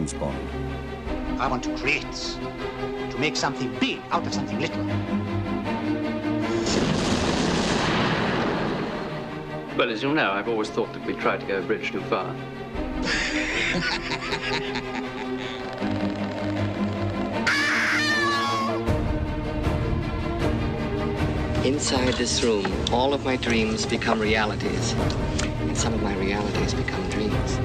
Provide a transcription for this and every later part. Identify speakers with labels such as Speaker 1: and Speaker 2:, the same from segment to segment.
Speaker 1: James Bond.
Speaker 2: I want to create, to make something big out of something little.
Speaker 3: Well, as you know, I've always thought that we tried to go a bridge too far.
Speaker 4: Inside this room, all of my dreams become realities, and some of my realities become dreams.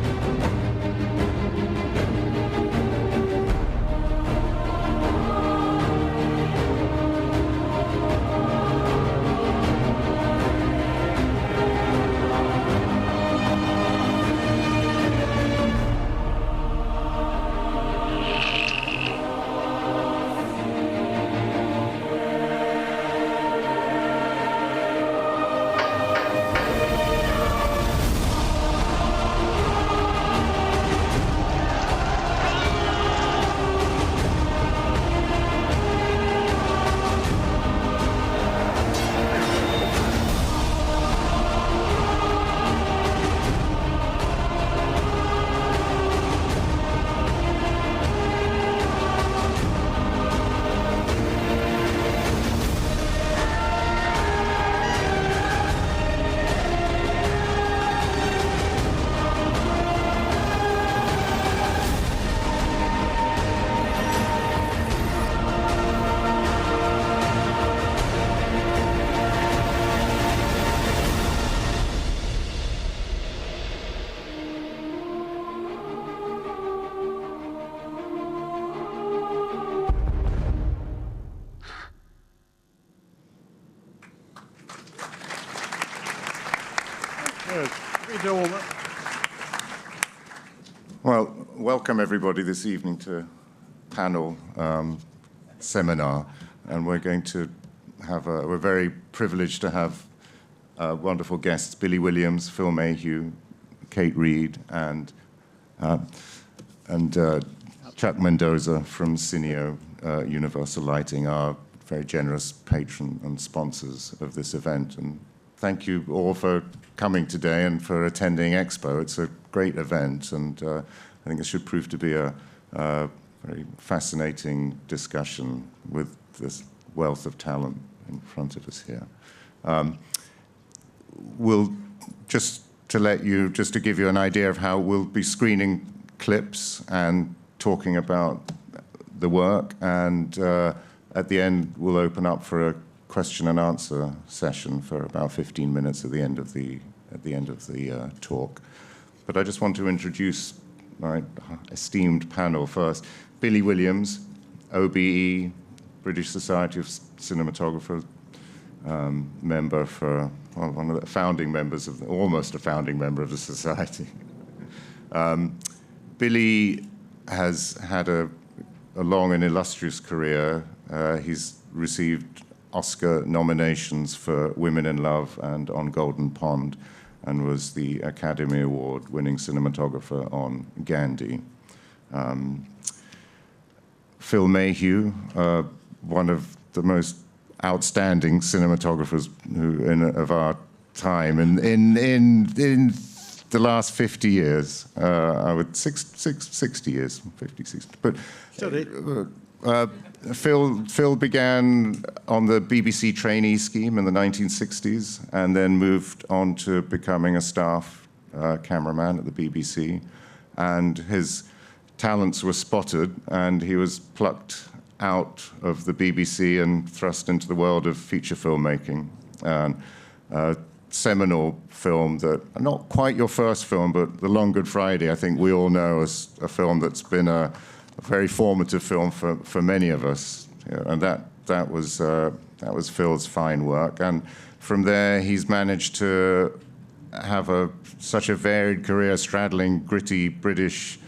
Speaker 5: Well, welcome everybody this evening to panel seminar, and we're going to have we're very privileged to have wonderful guests: Billy Williams, Phil Meheux, Kate Reid, and Chuck Mendoza from Cineo Universal Lighting, our very generous patron and sponsors of this event. And thank you all for coming today and for attending Expo. It's a great event, and I think it should prove to be a very fascinating discussion with this wealth of talent in front of us here. We'll just to give you an idea of how we'll be screening clips and talking about the work, and at the end we'll open up for a question and answer session for about 15 minutes at the end of the talk. But I just want to introduce my esteemed panel first. Billy Williams, OBE, British Society of Cinematographers, member for, well, one of the founding members of, almost a founding member of the society. Billy has had a long and illustrious career. He's received Oscar nominations for Women in Love and On Golden Pond, and was the Academy Award-winning cinematographer on Gandhi. Phil Meheux, one of the most outstanding cinematographers of our time, in the last 50 years, I would 60 years, 50, 60. But Phil began on the BBC trainee scheme in the 1960s, and then moved on to becoming a staff cameraman at the BBC. And his talents were spotted, and he was plucked out of the BBC and thrust into the world of feature filmmaking. A seminal film that, not quite your first film, but The Long Good Friday, I think we all know as a film that's been a very formative film for many of us, and that was Phil's fine work. And from there, he's managed to have such a varied career, straddling gritty British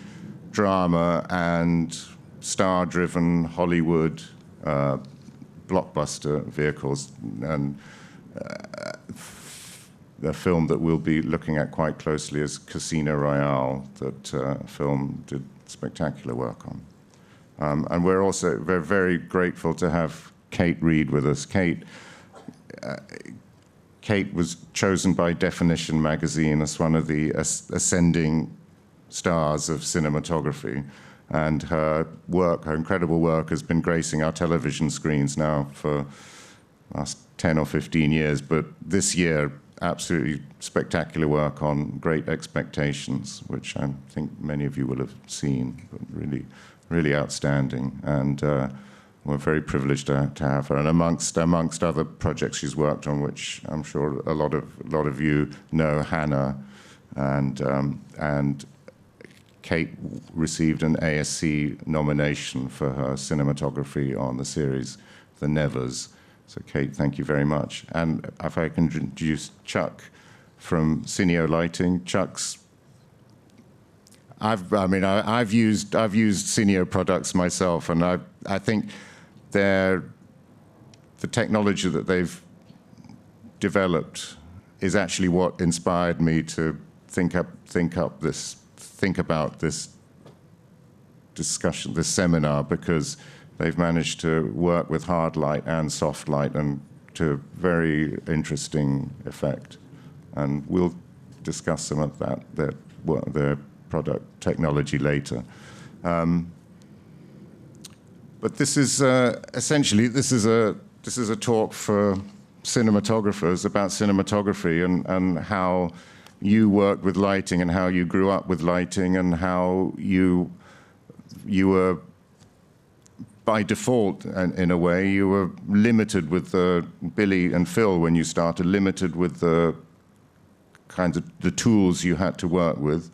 Speaker 5: drama and star-driven Hollywood blockbuster vehicles. And the film that we'll be looking at quite closely is Casino Royale, that film did spectacular work on. And we're very grateful to have Kate Reid with us. Kate was chosen by Definition magazine as one of the ascending stars of cinematography. And her work, her incredible work, has been gracing our television screens now for the last 10 or 15 years. But this year, absolutely spectacular work on Great Expectations, which I think many of you will have seen, but really, really outstanding. And we're very privileged to have her. And amongst other projects she's worked on, which I'm sure a lot of you know, Hannah, and Kate received an ASC nomination for her cinematography on the series The Nevers. So Kate, thank you very much. And if I can introduce Chuck from Cineo Lighting. I've used Cineo products myself, and I think the technology that they've developed is actually what inspired me to think about this discussion, this seminar, because they've managed to work with hard light and soft light and to very interesting effect. And we'll discuss some of that, their product technology later. But this is essentially this is a talk for cinematographers about cinematography and how you worked with lighting and how you grew up with lighting and how you were, by default, in a way, you were limited with Billy and Phil when you started, limited with the kinds of the tools you had to work with,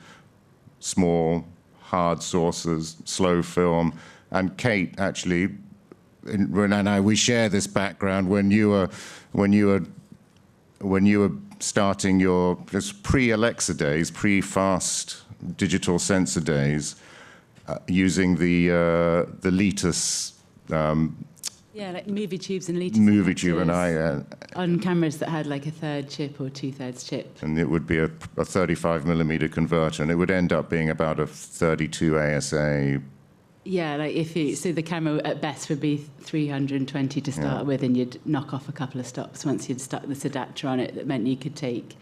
Speaker 5: small, hard sources, slow film. And Kate, actually, Ren and I, we share this background. When you were starting your pre-Alexa days, pre-fast digital sensor days, using the Letus.
Speaker 1: Yeah, like movie tubes and Letus.
Speaker 5: Movie tube, and I
Speaker 1: on cameras that had like a third chip or 2/3 chip.
Speaker 5: And it would be a 35mm converter, and it would end up being about a 32 ASA.
Speaker 1: Yeah, like so the camera at best would be 320 to start with, and you'd knock off a couple of stops once you'd stuck this adapter on it. That meant you could take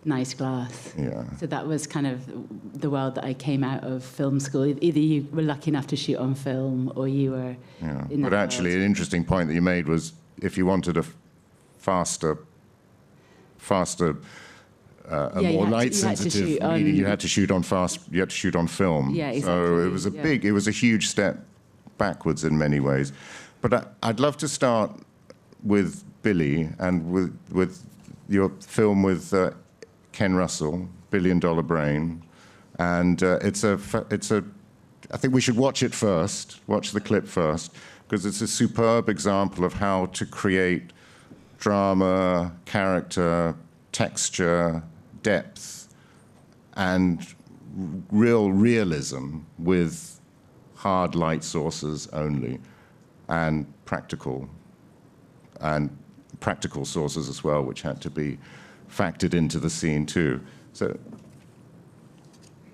Speaker 1: nice glass.
Speaker 5: Yeah.
Speaker 1: So that was kind of the world that I came out of film school. Either you were lucky enough to shoot on film, or you were.
Speaker 5: Yeah.
Speaker 1: In that
Speaker 5: but actually,
Speaker 1: world.
Speaker 5: an interesting point that you made was if you wanted a faster, more light-sensitive medium, you had to shoot on fast. You had to shoot on film.
Speaker 1: Yeah, exactly.
Speaker 5: So it was it was a huge step backwards in many ways. But I'd love to start with Billy and with your film with Ken Russell, $1 Billion Brain, and I think we should watch it first. Watch the clip first, because it's a superb example of how to create drama, character, texture, depth, and realism with hard light sources only, and practical sources as well, which had to be factored into the scene too. So,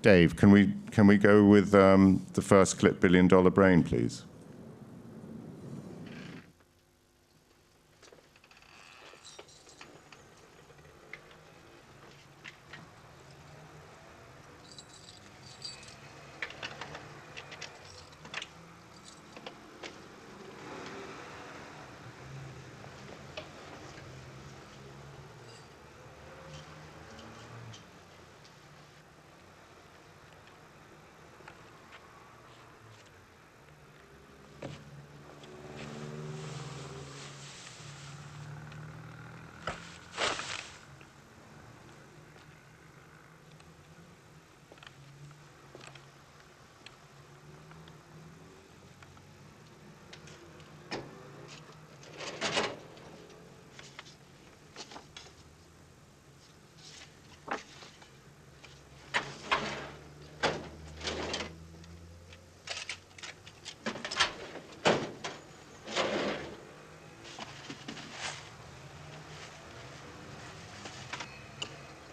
Speaker 5: Dave, can we go with the first clip, $1 Billion Brain, please?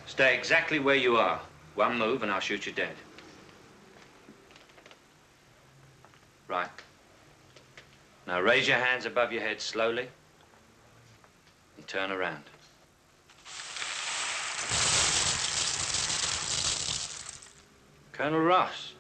Speaker 2: Stay exactly where you are. One move and I'll shoot you dead. Right. Now raise your hands above your head slowly and turn around. Colonel Ross.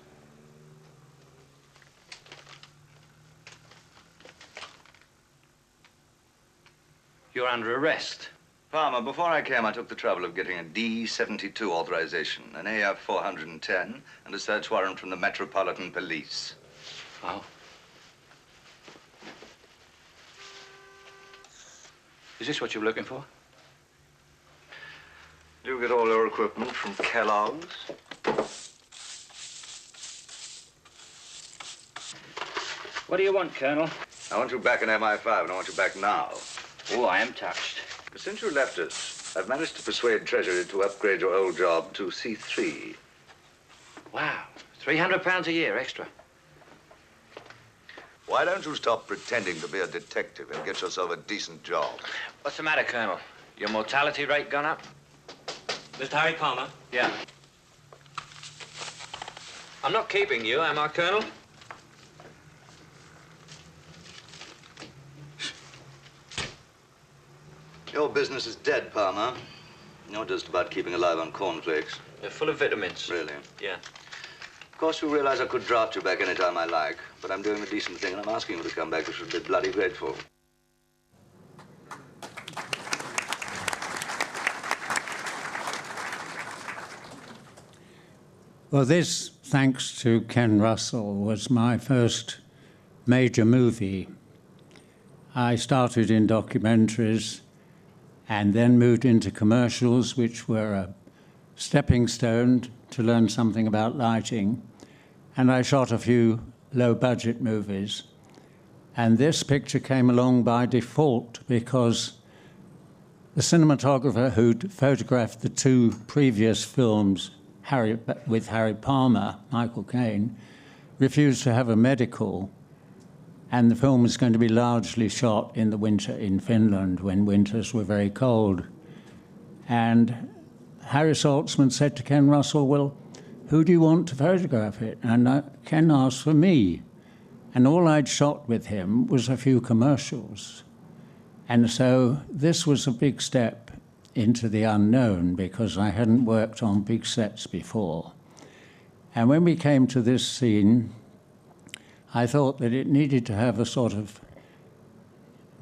Speaker 2: You're under arrest.
Speaker 6: Palmer, before I came, I took the trouble of getting a D-72 authorization, an AF-410, and a search warrant from the Metropolitan Police.
Speaker 2: Oh. Is this what you were looking for?
Speaker 6: You get all your equipment from Kellogg's?
Speaker 2: What do you want, Colonel?
Speaker 6: I want you back in MI5, and I want you back now.
Speaker 2: Oh, I am touched.
Speaker 6: But since you left us, I've managed to persuade Treasury to upgrade your old job to C3.
Speaker 2: Wow. £300 a year extra.
Speaker 6: Why don't you stop pretending to be a detective and get yourself a decent job?
Speaker 2: What's the matter, Colonel? Your mortality rate gone up?
Speaker 7: Mr. Harry Palmer?
Speaker 2: Yeah.
Speaker 7: I'm not keeping you, am I, Colonel?
Speaker 6: Your business is dead, Palmer. You're just about keeping alive on cornflakes.
Speaker 7: They're full of vitamins.
Speaker 6: Really?
Speaker 7: Yeah.
Speaker 6: Of course, you realize I could draft you back any time I like, but I'm doing a decent thing, and I'm asking you to come back. You should be bloody grateful.
Speaker 8: Well, this, thanks to Ken Russell, was my first major movie. I started in documentaries and then moved into commercials, which were a stepping stone to learn something about lighting. And I shot a few low-budget movies. And this picture came along by default because the cinematographer who'd photographed the two previous films with Harry Palmer, Michael Caine, refused to have a medical. And the film was going to be largely shot in the winter in Finland when winters were very cold. And Harry Saltzman said to Ken Russell, well, who do you want to photograph it? And Ken asked for me. And all I'd shot with him was a few commercials. And so this was a big step into the unknown because I hadn't worked on big sets before. And when we came to this scene, I thought that it needed to have a sort of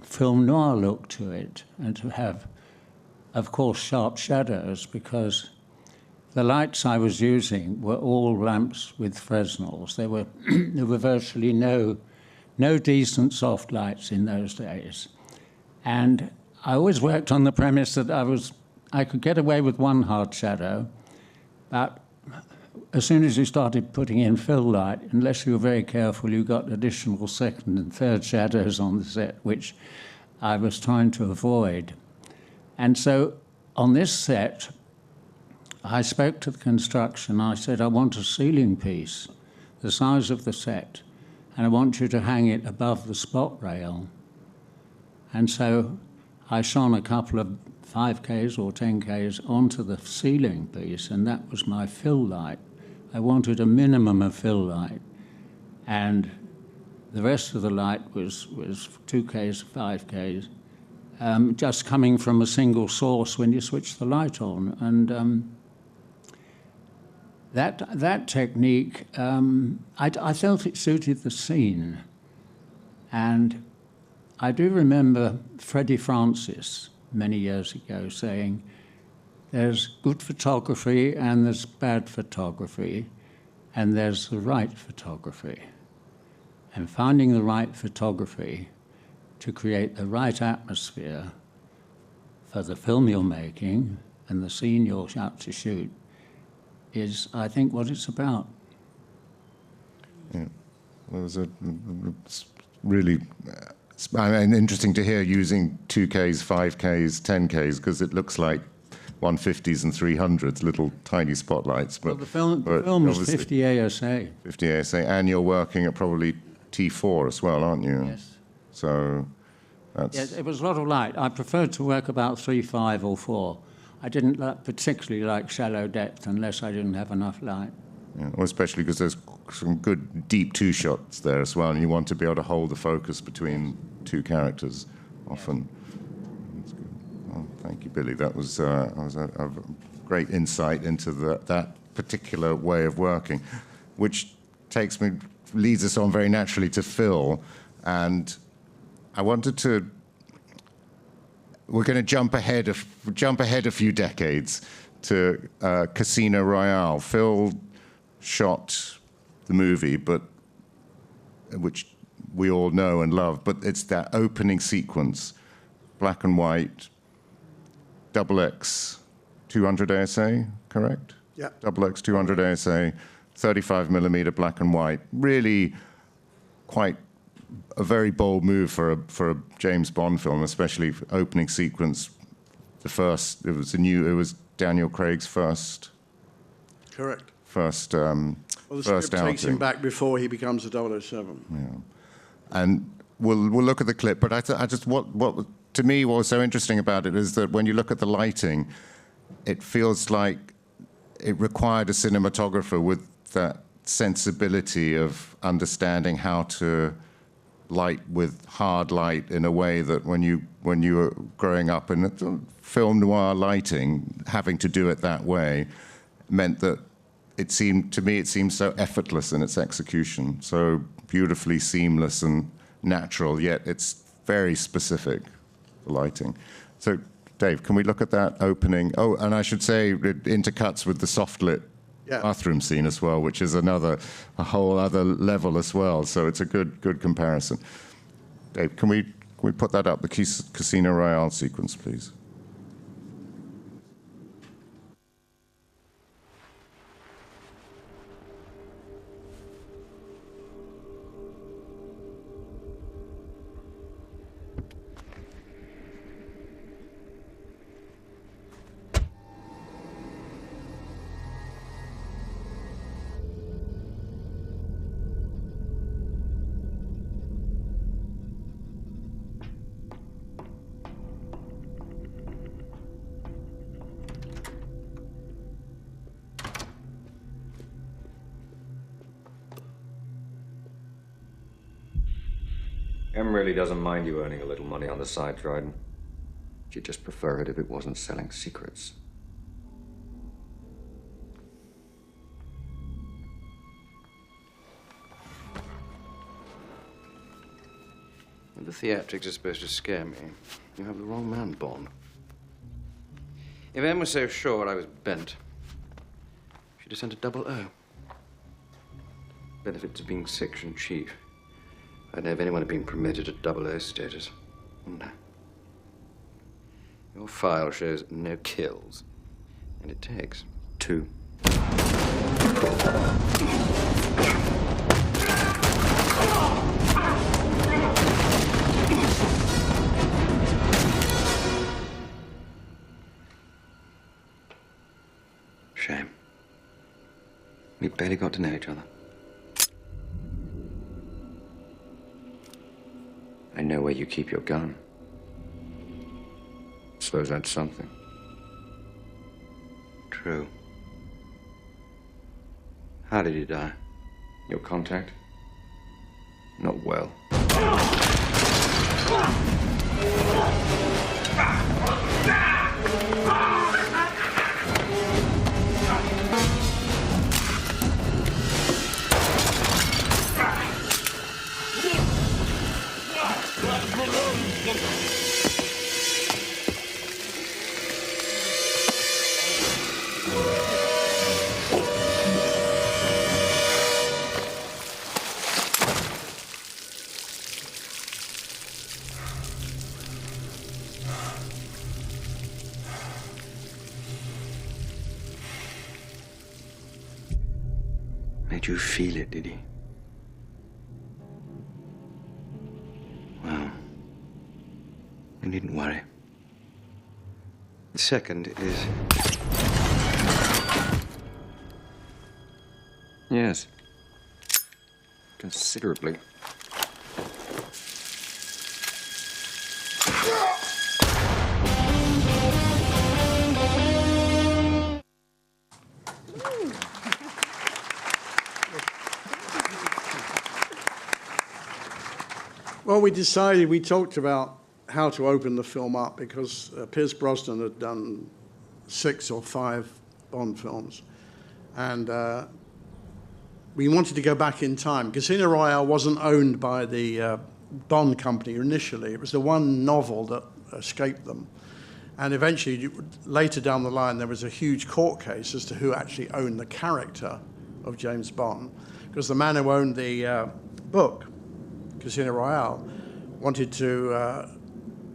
Speaker 8: film noir look to it and to have, of course, sharp shadows because the lights I was using were all lamps with Fresnels. There were virtually no decent soft lights in those days. And I always worked on the premise that I could get away with one hard shadow, but as soon as you started putting in fill light, unless you were very careful, you got additional second and third shadows on the set, which I was trying to avoid. And so on this set, I spoke to the construction. I said, I want a ceiling piece, the size of the set, and I want you to hang it above the spot rail. And so I shone a couple of 5Ks or 10Ks onto the ceiling piece, and that was my fill light. I wanted a minimum of fill light, and the rest of the light was 2Ks, 5Ks, just coming from a single source when you switch the light on. And that technique, I felt it suited the scene. And I do remember Freddie Francis many years ago saying, there's good photography and there's bad photography, and there's the right photography. And finding the right photography to create the right atmosphere for the film you're making and the scene you're out to shoot is, I think, what it's about.
Speaker 5: Yeah, well, it's really interesting to hear using 2Ks, 5Ks, 10Ks, because it looks like 150s and 300s, little tiny spotlights. But,
Speaker 8: well, the film is 50 ASA.
Speaker 5: 50 ASA, and you're working at probably T4 as well, aren't you?
Speaker 8: Yes.
Speaker 5: So that's...
Speaker 8: Yes, it was a lot of light. I preferred to work about 3, 5 or 4. I didn't particularly like shallow depth unless I didn't have enough light.
Speaker 5: Yeah, well, especially because there's some good deep two shots there as well, and you want to be able to hold the focus between two characters often. That's good. Well, thank you, Billy. That was a great insight into that particular way of working, which leads us on very naturally to Phil. And I wanted to we're going to jump ahead a few decades to Casino Royale. Phil shot the movie, which we all know and love, but it's that opening sequence, black and white, XX 200 ASA, correct?
Speaker 9: Yeah.
Speaker 5: XX 200 ASA, 35mm black and white. Really quite a very bold move for a James Bond film, especially opening sequence. It was Daniel Craig's first.
Speaker 9: Correct.
Speaker 5: First
Speaker 9: Well, the
Speaker 5: first
Speaker 9: script takes him
Speaker 5: outing.
Speaker 9: back before he becomes a 007.
Speaker 5: Yeah. And we'll look at the clip, but what to me what was so interesting about it is that when you look at the lighting, it feels like it required a cinematographer with that sensibility of understanding how to light with hard light in a way that when you were growing up in film noir lighting, having to do it that way meant that it seemed so effortless in its execution, so beautifully seamless and natural, yet it's very specific, the lighting. So, Dave, can we look at that opening? Oh, and I should say it intercuts with the soft-lit bathroom scene as well, which is a whole other level as well. So it's a good comparison. Dave, can we put that up, the Casino Royale sequence, please?
Speaker 10: Em really doesn't mind you earning a little money on the side, Dryden. She'd just prefer it if it wasn't selling secrets.
Speaker 3: If the theatrics are supposed to scare me, you have the wrong man, Bond. If Em was so sure I was bent, she'd have sent a 00. Benefits of being section chief. I don't know if anyone had been permitted a 00 status. No. Your file shows no kills, and it takes 2. Shame. We barely got to know each other. I know where you keep your gun. Suppose that's something. True. How did he die?
Speaker 10: Your contact?
Speaker 3: Not well. Made you feel it, did he? Well, you needn't worry. The second is...
Speaker 10: Yes. Considerably.
Speaker 9: Well, we talked about how to open the film up because Pierce Brosnan had done 6 or 5 Bond films. And we wanted to go back in time. Casino Royale wasn't owned by the Bond company initially. It was the one novel that escaped them. And eventually, later down the line, there was a huge court case as to who actually owned the character of James Bond, because the man who owned the book, Casino Royale, wanted to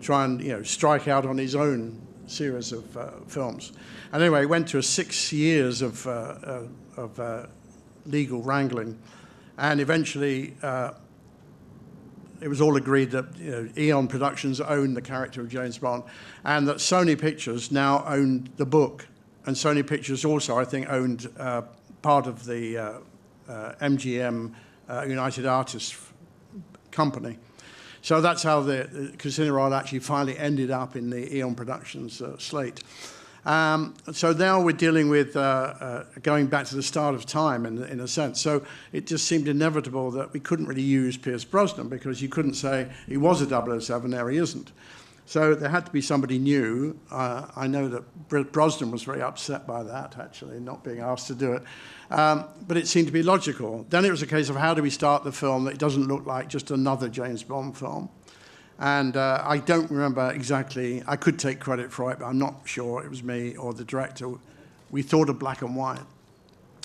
Speaker 9: try and strike out on his own series of films. And anyway, it went to 6 years of legal wrangling, and eventually it was all agreed that Eon Productions owned the character of James Bond, and that Sony Pictures now owned the book, and Sony Pictures also, I think, owned part of the MGM United Artists company. So that's how the Casino Royale actually finally ended up in the Eon Productions slate. So now we're dealing with going back to the start of time in a sense. So it just seemed inevitable that we couldn't really use Pierce Brosnan, because you couldn't say he was a 007, there he isn't. So there had to be somebody new. I know that Brosnan was very upset by that, actually, not being asked to do it. But it seemed to be logical. Then it was a case of how do we start the film that it doesn't look like just another James Bond film. And I don't remember exactly. I could take credit for it, but I'm not sure it was me or the director. We thought of black and white,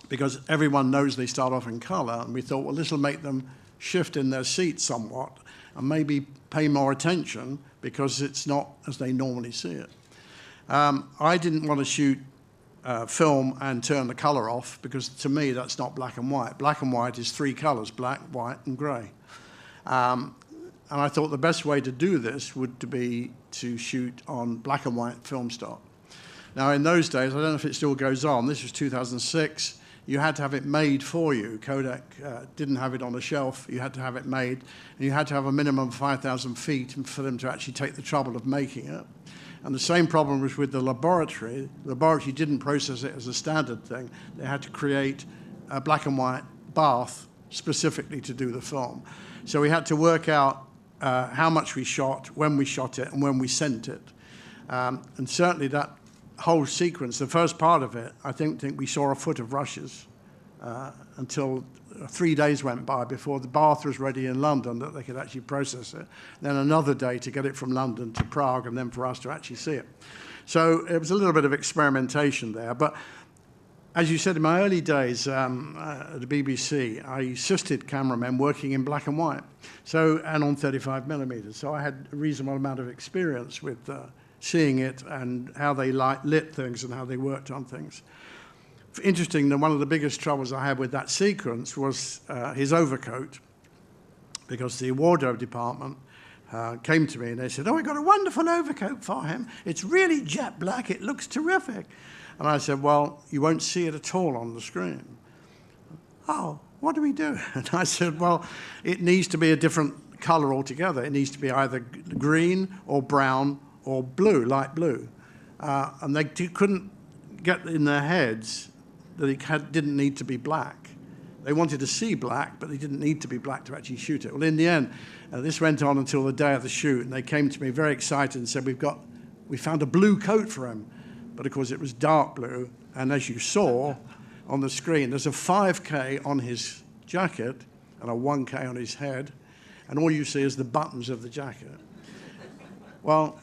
Speaker 9: because everyone knows they start off in colour, and we thought, well, this will make them shift in their seats somewhat and maybe pay more attention, because it's not as they normally see it. I didn't want to shoot film and turn the colour off, because to me that's not black and white. Black and white is 3 colours, black, white and grey. And I thought the best way to do this would be to shoot on black and white film stock. Now, in those days, I don't know if it still goes on, this was 2006, you had to have it made for you. Kodak didn't have it on a shelf, you had to have it made, and you had to have a minimum of 5,000 feet for them to actually take the trouble of making it. And the same problem was with the laboratory. The laboratory didn't process it as a standard thing. They had to create a black and white bath specifically to do the film. So we had to work out how much we shot, when we shot it, and when we sent it. And certainly that whole sequence, the first part of it, I think we saw a foot of rushes until 3 days went by before the bath was ready in London that they could actually process it. Then another day to get it from London to Prague, and then for us to actually see it. So it was a little bit of experimentation there. But as you said, in my early days at the BBC, I assisted cameramen working in black and white, and on 35 millimeters. So I had a reasonable amount of experience with seeing it and how they lit things and how they worked on things. Interesting that one of the biggest troubles I had with that sequence was his overcoat, because the wardrobe department came to me and they said, "Oh, we got a wonderful overcoat for him. It's really jet black. It looks terrific." And I said, "Well, you won't see it at all on the screen." "Oh, what do we do?" And I said, "Well, it needs to be a different colour altogether. It needs to be either green or brown or blue, light blue." And they couldn't get in their heads that it didn't need to be black. They wanted to see black, but they didn't need to be black to actually shoot it. Well, in the end, this went on until the day of the shoot, and they came to me very excited and said, we found a blue coat for him. But of course it was dark blue, and as you saw on the screen, there's a 5K on his jacket and a 1K on his head, and all you see is the buttons of the jacket. Well,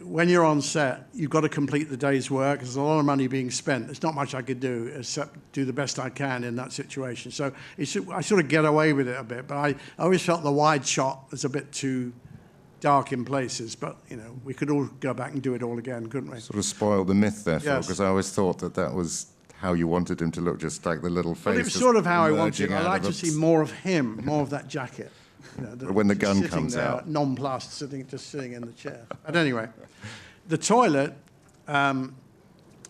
Speaker 9: when you're on set, you've got to complete the day's work. There's a lot of money being spent. There's not much I could do except do the best I can in that situation. So I sort of get away with it a bit, but I always felt the wide shot was a bit too dark in places, but we could all go back and do it all again, couldn't we?
Speaker 5: Sort of spoiled the myth there, Phil,
Speaker 9: Yes.
Speaker 5: because I always thought that was how you wanted him to look, just like the little face.
Speaker 9: Well, it was sort of how I wanted.
Speaker 5: emerging
Speaker 9: I
Speaker 5: out
Speaker 9: like
Speaker 5: of
Speaker 9: to
Speaker 5: a-
Speaker 9: see more of him, more of that jacket.
Speaker 5: When the gun
Speaker 9: sitting
Speaker 5: comes
Speaker 9: there,
Speaker 5: out.
Speaker 9: nonplussed, just sitting in the chair. But anyway, the toilet, the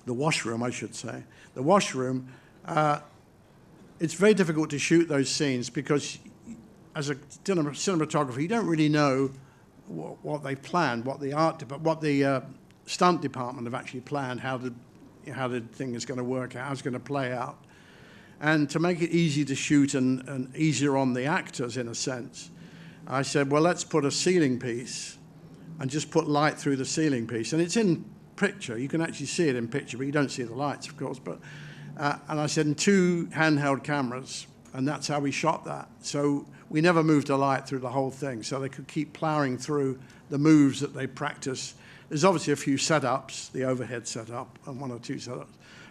Speaker 9: washroom, I should say, the washroom, it's very difficult to shoot those scenes because as a cinematographer, you don't really know what they've planned, what the stunt department have actually planned, how the thing is going to work out, how it's going to play out. And to make it easy to shoot and easier on the actors, in a sense, I said, well, let's put a ceiling piece and just put light through the ceiling piece. And it's in picture. You can actually see it in picture, but you don't see the lights, of course. But and I said, and 2 handheld cameras And that's how we shot that. So we never moved a light through the whole thing, so they could keep plowing through the moves that they practice. There's obviously a few setups, the overhead setup and 1 or 2 setups.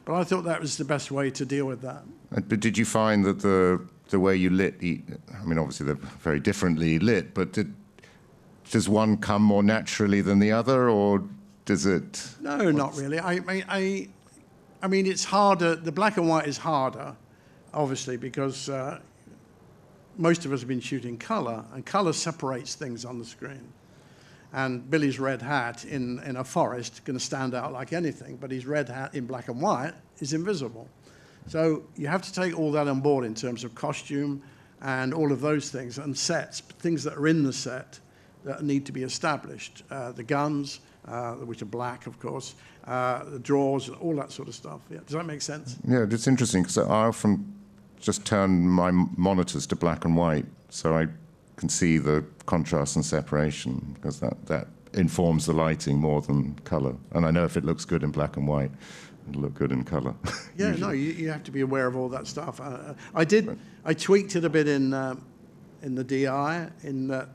Speaker 9: But I thought that was the best way to deal with that.
Speaker 5: But did you find that the way you lit, I mean, obviously they're very differently lit, but does one come more naturally than the other, or does it?
Speaker 9: No, not really. I mean, it's harder. The black and white is harder, obviously, because most of us have been shooting colour, and colour separates things on the screen. And Billy's red hat in a forest going to stand out like anything, but his red hat in black and white is invisible. So you have to take all that on board in terms of costume and all of those things, and sets, things that are in the set that need to be established. The guns, which are black, of course, the drawers, all that sort of stuff. Yeah. Does that make sense?
Speaker 5: Yeah, it's interesting, because I often just turn my monitors to black and white, so I can see the contrast and separation, because that informs the lighting more than colour. And I know if it looks good in black and white, it'll look good in colour.
Speaker 9: Yeah, no, you have to be aware of all that stuff. I tweaked it a bit in the DI, in the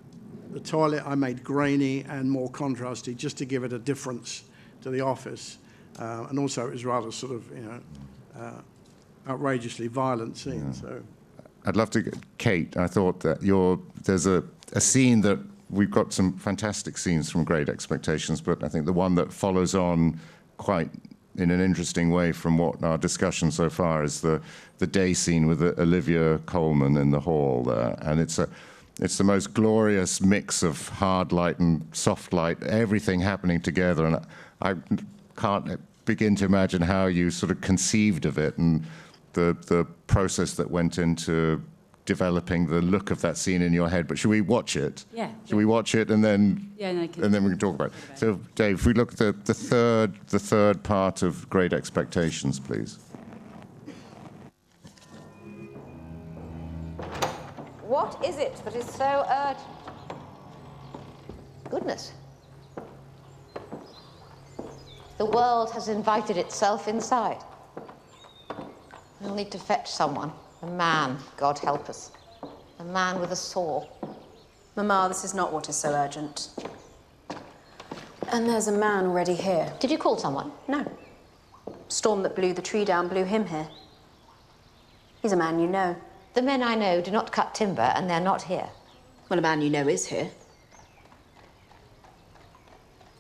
Speaker 9: toilet I made grainy and more contrasty, just to give it a difference to the office. And also it was rather sort of, outrageously violent scene. Yeah. So
Speaker 5: I'd love to, Kate, I thought that there's a scene that we've got some fantastic scenes from Great Expectations, but I think the one that follows on quite in an interesting way from what our discussion so far is the day scene with Olivia Colman in the hall there. And it's the most glorious mix of hard light and soft light, everything happening together. And I can't begin to imagine how you sort of conceived of it and the process that went into developing the look of that scene in your head. But should we watch it?
Speaker 1: Yeah.
Speaker 5: Should we watch it and then and then we can talk about it? So, Dave, if we look at the third part of Great Expectations, please.
Speaker 11: What is it that is so urgent? Goodness. The world has invited itself inside. We'll need to fetch someone. A man, God help us. A man with a saw.
Speaker 12: Mama, this is not what is so urgent. And there's a man already here.
Speaker 11: Did you call someone?
Speaker 12: No. Storm that blew the tree down blew him here. He's a man you know.
Speaker 11: The men I know do not cut timber, and they're not here.
Speaker 12: Well, a man you know is here.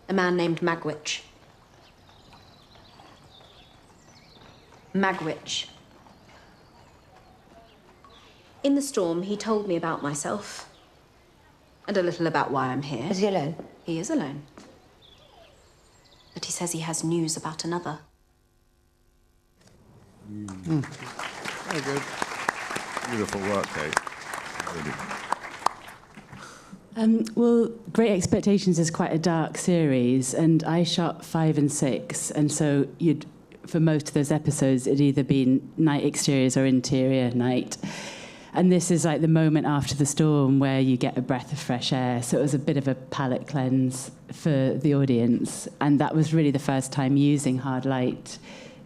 Speaker 12: A man named Magwitch. Magwitch. In the storm, he told me about myself. And a little about why I'm here.
Speaker 11: Is he alone?
Speaker 12: He is alone. But he says he has news about another.
Speaker 9: Very good.
Speaker 5: Beautiful work, Kate. Really.
Speaker 1: Well, Great Expectations is quite a dark series, and I shot 5 and 6, and so for most of those episodes, it'd either been night exteriors or interior night. And this is like the moment after the storm where you get a breath of fresh air. So it was a bit of a palate cleanse for the audience. And that was really the first time using hard light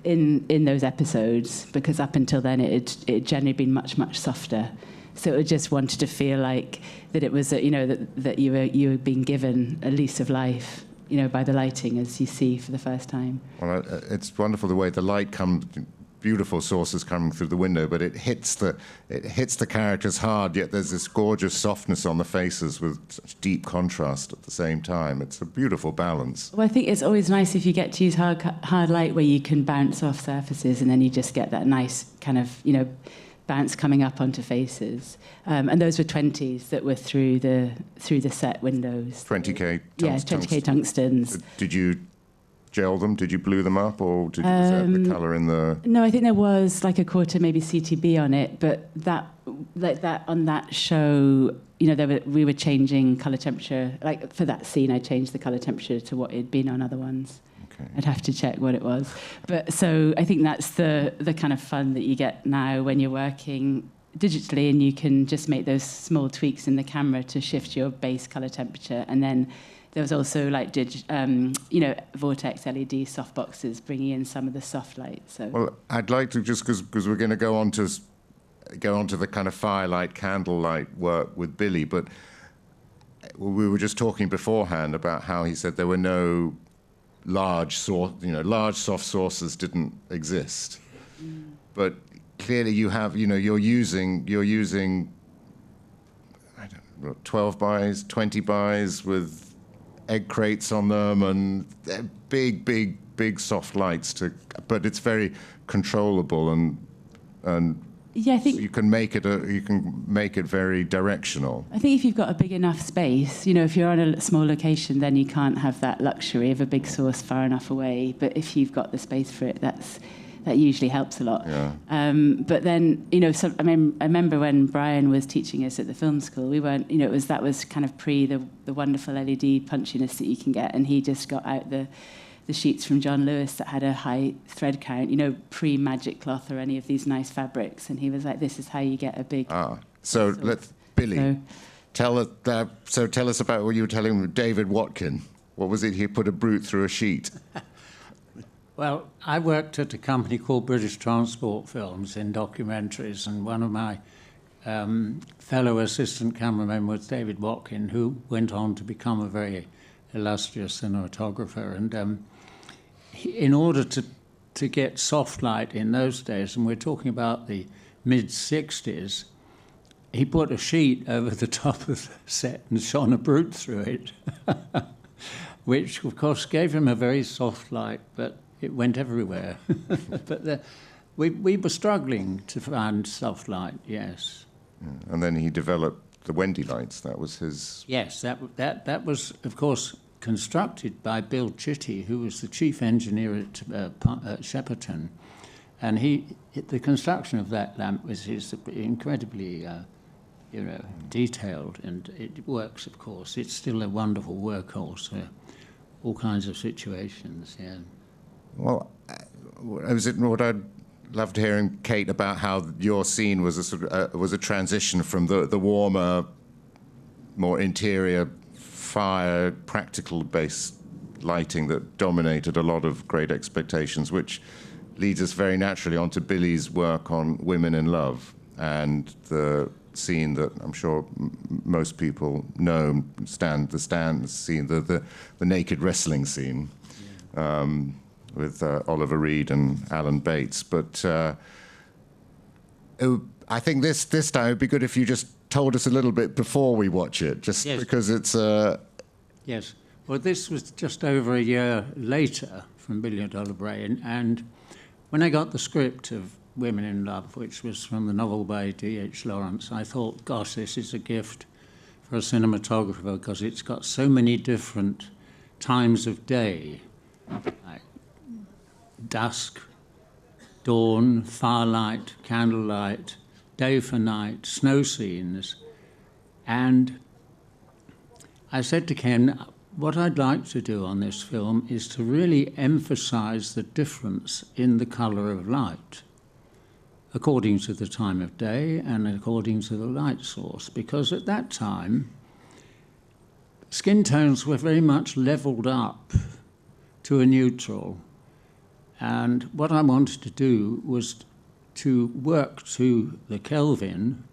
Speaker 1: in those episodes, because up until then it generally been much, much softer. So it just wanted to feel like that it was, that you were being given a lease of life, by the lighting as you see for the first time.
Speaker 5: Well, it's wonderful the way the light comes, beautiful sources coming through the window, but it hits the characters hard, yet there's this gorgeous softness on the faces with such deep contrast at the same time. It's a beautiful balance.
Speaker 1: Well, I think it's always nice if you get to use hard light where you can bounce off surfaces and then you just get that nice kind of, bounce coming up onto faces. And those were 20s that were through the set windows.
Speaker 5: 20K tungstens?
Speaker 1: Yeah, 20K tungstens.
Speaker 5: Did you gel them? Did you blue them up, or was that the colour in the? No,
Speaker 1: I think there was like a quarter, maybe CTB on it, but on that show, we were changing colour temperature. Like for that scene, I changed the colour temperature to what it'd been on other ones. Okay. I'd have to check what it was, but so I think that's the kind of fun that you get now when you're working digitally, and you can just make those small tweaks in the camera to shift your base colour temperature, and then. There was also like Vortex LED softboxes bringing in some of the soft light. So.
Speaker 5: Well, I'd like to, just because we're going to go on to go on to the kind of firelight, candlelight work with Billy, but we were just talking beforehand about how he said there were no large soft sources didn't exist. But clearly you have, you're using I don't know, 12 buys, 20 buys with egg crates on them and big soft lights but it's very controllable and
Speaker 1: yeah, I think
Speaker 5: so you can make it very directional.
Speaker 1: I think if you've got a big enough space, if you're on a small location, then you can't have that luxury of a big source far enough away. But if you've got the space for it, that usually helps a lot.
Speaker 5: Yeah.
Speaker 1: But then, I remember when Brian was teaching us at the film school, we weren't, that was kind of pre the wonderful LED punchiness that you can get, and he just got out the sheets from John Lewis that had a high thread count, pre-Magic Cloth or any of these nice fabrics, and he was like, "This is how you get a big."
Speaker 5: So Billy, tell us about what you were telling David Watkin. What was it? He put a brute through a sheet.
Speaker 8: Well, I worked at a company called British Transport Films in documentaries, and one of my fellow assistant cameramen was David Watkin, who went on to become a very illustrious cinematographer. And in order to get soft light in those days, and we're talking about the mid-'60s, he put a sheet over the top of the set and shone a brute through it, which, of course, gave him a very soft light, but it went everywhere. But we were struggling to find soft light, yes.
Speaker 5: Yeah. And then he developed the Wendy lights. That was his...
Speaker 8: Yes, that was, of course, constructed by Bill Chitty, who was the chief engineer at Shepperton. And the construction of that lamp was incredibly, detailed, and it works, of course. It's still a wonderful workhorse for all kinds of situations, yeah.
Speaker 5: Well, what I'd loved hearing, Kate, about how your scene was a transition from the warmer, more interior, fire, practical-based lighting that dominated a lot of Great Expectations, which leads us very naturally onto Billy's work on Women in Love and the scene that I'm sure most people know, the stand scene, the naked wrestling scene. Yeah. With Oliver Reed and Alan Bates. But I think this time it'd be good if you just told us a little bit before we watch it, just yes. Because it's...
Speaker 8: Yes. Well, this was just over a year later from $1 Billion Brain, and when I got the script of Women in Love, which was from the novel by D.H. Lawrence, I thought, gosh, this is a gift for a cinematographer because it's got so many different times of day, like dusk, dawn, firelight, candlelight, day for night, snow scenes. And I said to Ken, what I'd like to do on this film is to really emphasize the difference in the color of light, according to the time of day and according to the light source, because at that time, skin tones were very much leveled up to a neutral. And what I wanted to do was to work to the Kelvin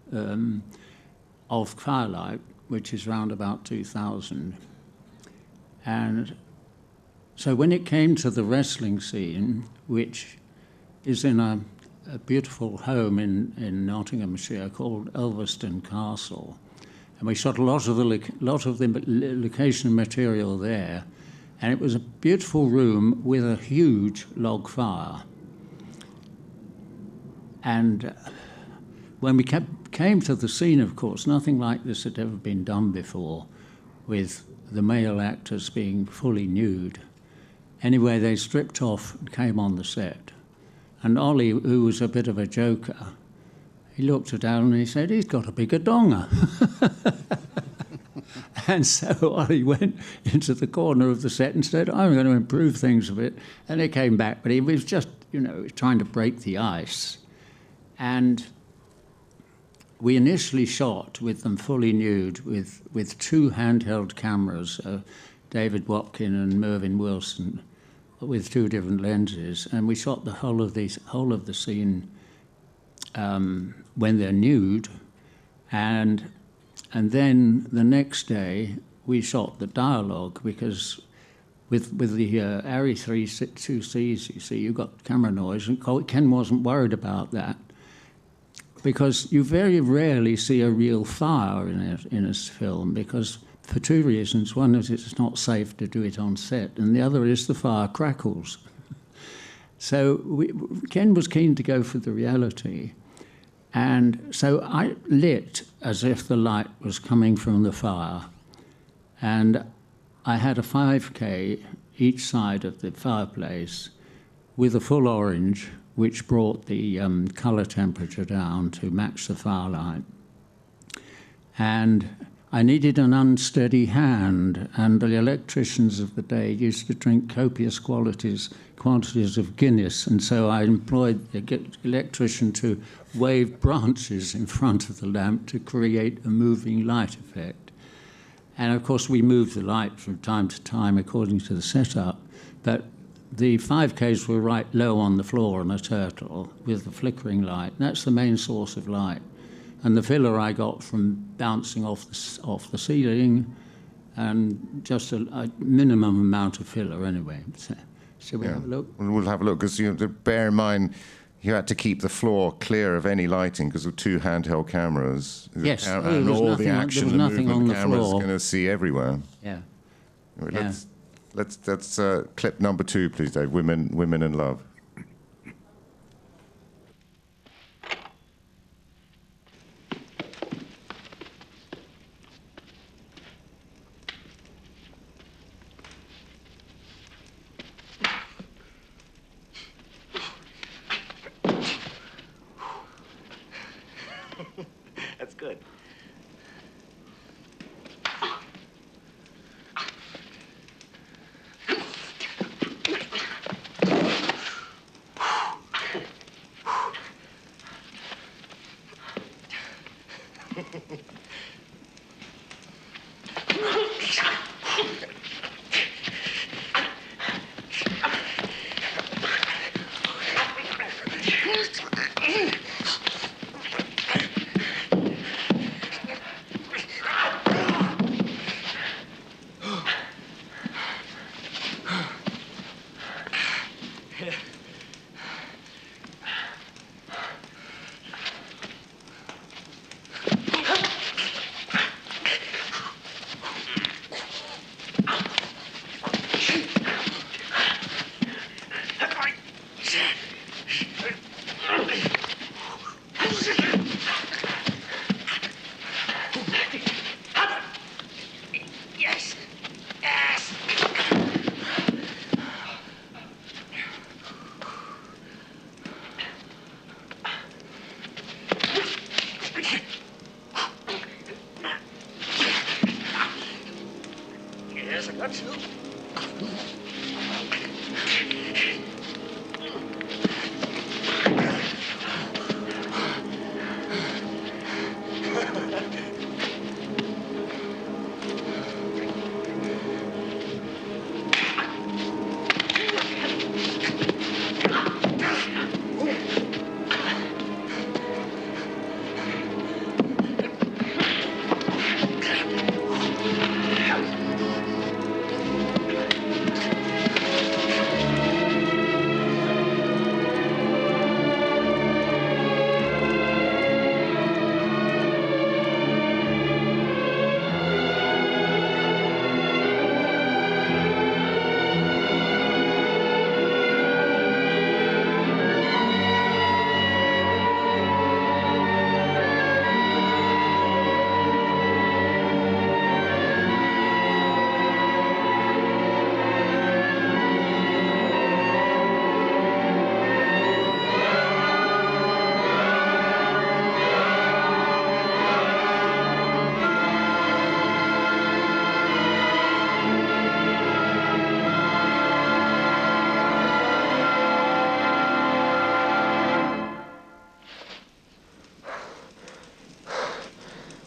Speaker 8: of firelight, which is round about 2000. And so when it came to the wrestling scene, which is in a beautiful home in Nottinghamshire called Ulverston Castle, and we shot a lot of the location material there, and it was a beautiful room with a huge log fire. And when we came to the scene, of course, nothing like this had ever been done before, with the male actors being fully nude. Anyway, they stripped off and came on the set. And Ollie, who was a bit of a joker, he looked at Alan and he said, he's got a bigger donger. And so Ollie went into the corner of the set and said, I'm going to improve things a bit. And he came back, but he was just, trying to break the ice. And we initially shot with them fully nude with two handheld cameras, David Watkin and Mervyn Wilson, with two different lenses. And we shot the whole of the scene when they're nude, and then the next day we shot the dialogue, because with the ARRI 3.2Cs, you see, you got camera noise, and Ken wasn't worried about that, because you very rarely see a real fire in a film, because for two reasons. One is it's not safe to do it on set, and the other is the fire crackles. So Ken was keen to go for the reality, and so I lit as if the light was coming from the fire, and I had a 5K each side of the fireplace with a full orange, which brought the colour temperature down to match the firelight. And I needed an unsteady hand, and the electricians of the day used to drink copious quantities of Guinness, and so I employed the electrician to wave branches in front of the lamp to create a moving light effect. And of course we moved the light from time to time according to the setup, but the 5Ks were right low on the floor on a turtle with the flickering light. That's the main source of light. And the filler I got from bouncing off the ceiling, and just a minimum amount of filler anyway. So, shall we have a look?
Speaker 5: We'll have a look, because you have to bear in mind you had to keep the floor clear of any lighting because of two handheld cameras.
Speaker 8: Yes,
Speaker 5: and all the action, the movement, the camera's going to see everywhere.
Speaker 8: Yeah.
Speaker 5: Let's clip number 2, please, Dave. Women in Love.
Speaker 13: That's good.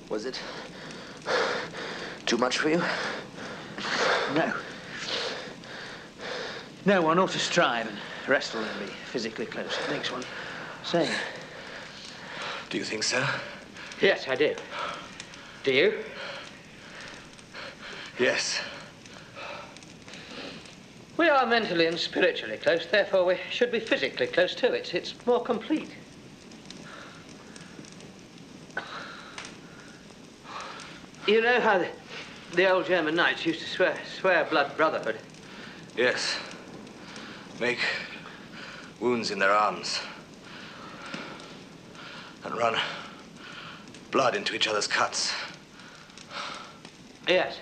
Speaker 14: Was it too much for you?
Speaker 13: No. No, one ought to strive and wrestle and be physically close. It makes one sane.
Speaker 14: Do you think so?
Speaker 15: Yes, I do. Do you?
Speaker 14: Yes.
Speaker 15: We are mentally and spiritually close, therefore we should be physically close too. It's more complete. You know how the old German knights used to swear blood brotherhood?
Speaker 14: Yes. Make wounds in their arms. And run blood into each other's cuts.
Speaker 15: Yes.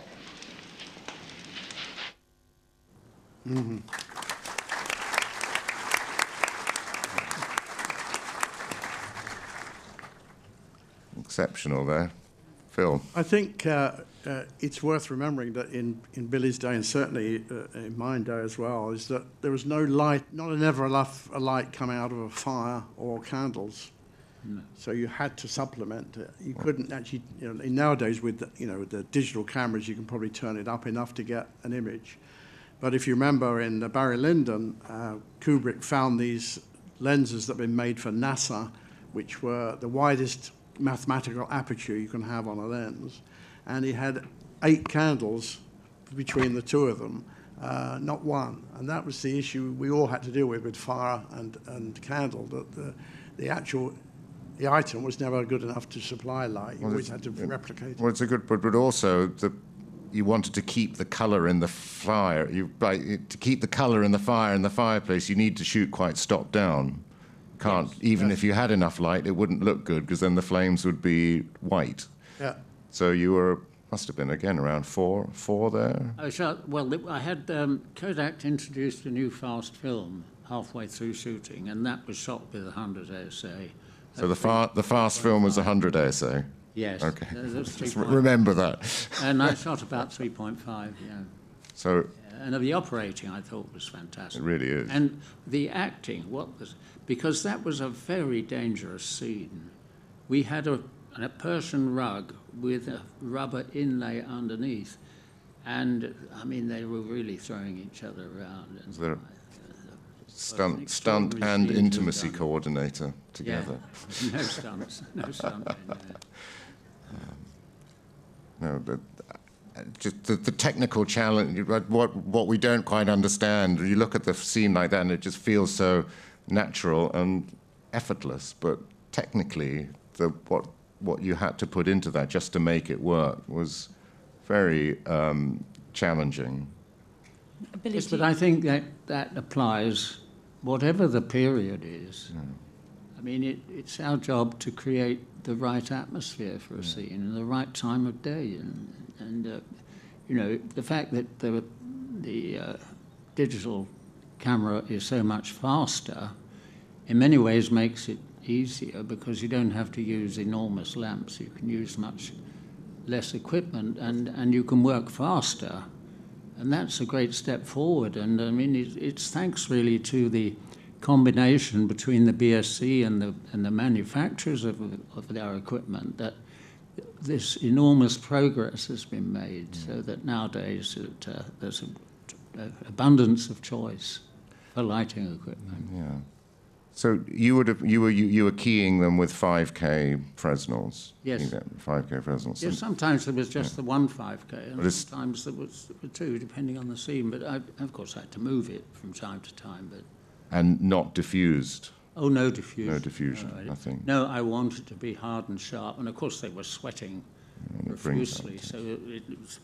Speaker 9: Mm-hmm.
Speaker 5: Exceptional there. Phil.
Speaker 9: I think it's worth remembering that in Billy's day, and certainly in my day as well, is that there was no light, not never enough a light coming out of a fire or candles. No. So you had to supplement it. You couldn't actually, nowadays with the digital cameras, you can probably turn it up enough to get an image. But if you remember in Barry Lyndon, Kubrick found these lenses that had been made for NASA, which were the widest mathematical aperture you can have on a lens. And he had 8 candles between the two of them, not one. And that was the issue we all had to deal with fire and candle, that the item was never good enough to supply light. You always had to replicate it.
Speaker 5: Well, it's a good, but also you wanted to keep the colour in the fire. To keep the colour in the fire in the fireplace, you need to shoot quite stop down. Can't, yes, even if you had enough light, it wouldn't look good because then the flames would be white.
Speaker 9: Yeah.
Speaker 5: So you must have been again around four there.
Speaker 8: I had Kodak introduced a new fast film halfway through shooting, and that was shot with 100 ASA.
Speaker 5: So the fast film was 100 ASA?
Speaker 8: Yes.
Speaker 5: Okay. Just remember that.
Speaker 8: And I shot about 3.5, yeah.
Speaker 5: So.
Speaker 8: And the operating, I thought, was fantastic.
Speaker 5: It really is.
Speaker 8: And the acting, because that was a very dangerous scene. We had a Persian rug with a rubber inlay underneath. And, I mean, they were really throwing each other around. And
Speaker 5: there stunt and intimacy coordinator together.
Speaker 8: Yeah. No stunts. No stunt.
Speaker 5: Just the technical challenge, what we don't quite understand. You look at the scene like that and it just feels so natural and effortless, but technically what you had to put into that just to make it work was very challenging.
Speaker 8: Yes, but I think that applies whatever the period is. Yeah. I mean, it's our job to create the right atmosphere for a scene and the right time of day. And the fact that the digital camera is so much faster in many ways makes it easier because you don't have to use enormous lamps. You can use much less equipment and you can work faster. And that's a great step forward. And I mean, it's thanks really to the combination between the BSC and the manufacturers of our equipment that this enormous progress has been made, so that nowadays there's an abundance of choice for lighting equipment.
Speaker 5: Yeah. So you were keying them with 5K Fresnels.
Speaker 8: Yes.
Speaker 5: 5K Fresnels.
Speaker 8: Yes. Sometimes there was just the one 5K, and sometimes there was two, depending on the scene. But I, of course, I had to move it from time to time. But
Speaker 5: and not diffused.
Speaker 8: Oh, no diffusion.
Speaker 5: No diffusion. Nothing.
Speaker 8: No, I wanted it to be hard and sharp, and of course they were sweating profusely, so it was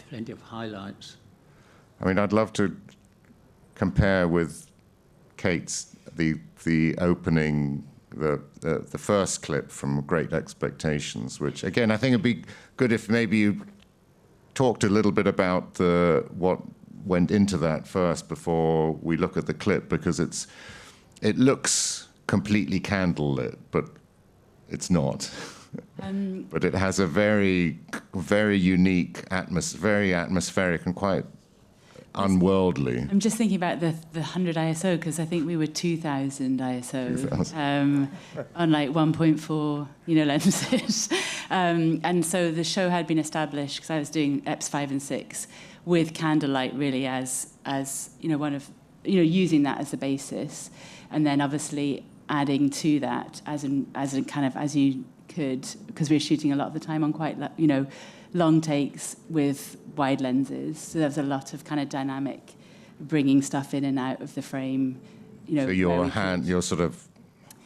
Speaker 8: plenty of highlights.
Speaker 5: I mean, I'd love to compare with Kate's the opening, the first clip from Great Expectations, which again I think it'd be good if maybe you talked a little bit about what went into that first before we look at the clip, because it looks completely candlelit, but it's not. But it has a very, very unique very atmospheric and quite unworldly.
Speaker 1: I'm just thinking about the 100 ISO, because I think we were 2000 ISO on like 1.4 lenses. And so the show had been established because I was doing EPs 5 and 6 with candlelight really as one of using that as a basis. And then obviously adding to that as you could, because we were shooting a lot of the time on quite, long takes with wide lenses. So there was a lot of kind of dynamic bringing stuff in and out of the frame.
Speaker 5: So you're sort of,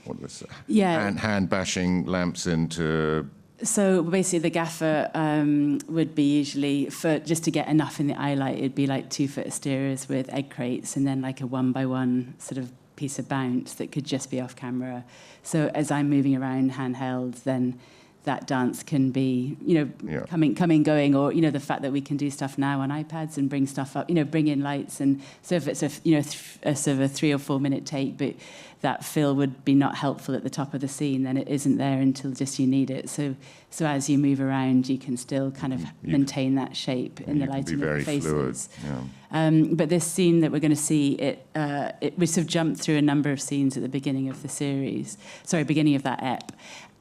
Speaker 5: what was it?
Speaker 1: Yeah.
Speaker 5: Hand bashing lamps into...
Speaker 1: So basically the gaffer would be usually, just to get enough in the eye light, it'd be like 2-foot exteriors with egg crates and then like a 1x1 sort of piece of bounce that could just be off camera. So as I'm moving around handheld, then that dance can be, coming, going, or, the fact that we can do stuff now on iPads and bring stuff up, bring in lights. And so if it's a sort of a 3 or 4 minute take, but that fill would be not helpful at the top of the scene, then it isn't there until just you need it. So as you move around, you can still kind of maintain that shape in the lighting of the faces.
Speaker 5: Fluid.
Speaker 1: But this scene that we're going to see, we sort of jumped through a number of scenes at the beginning of the series, beginning of that ep.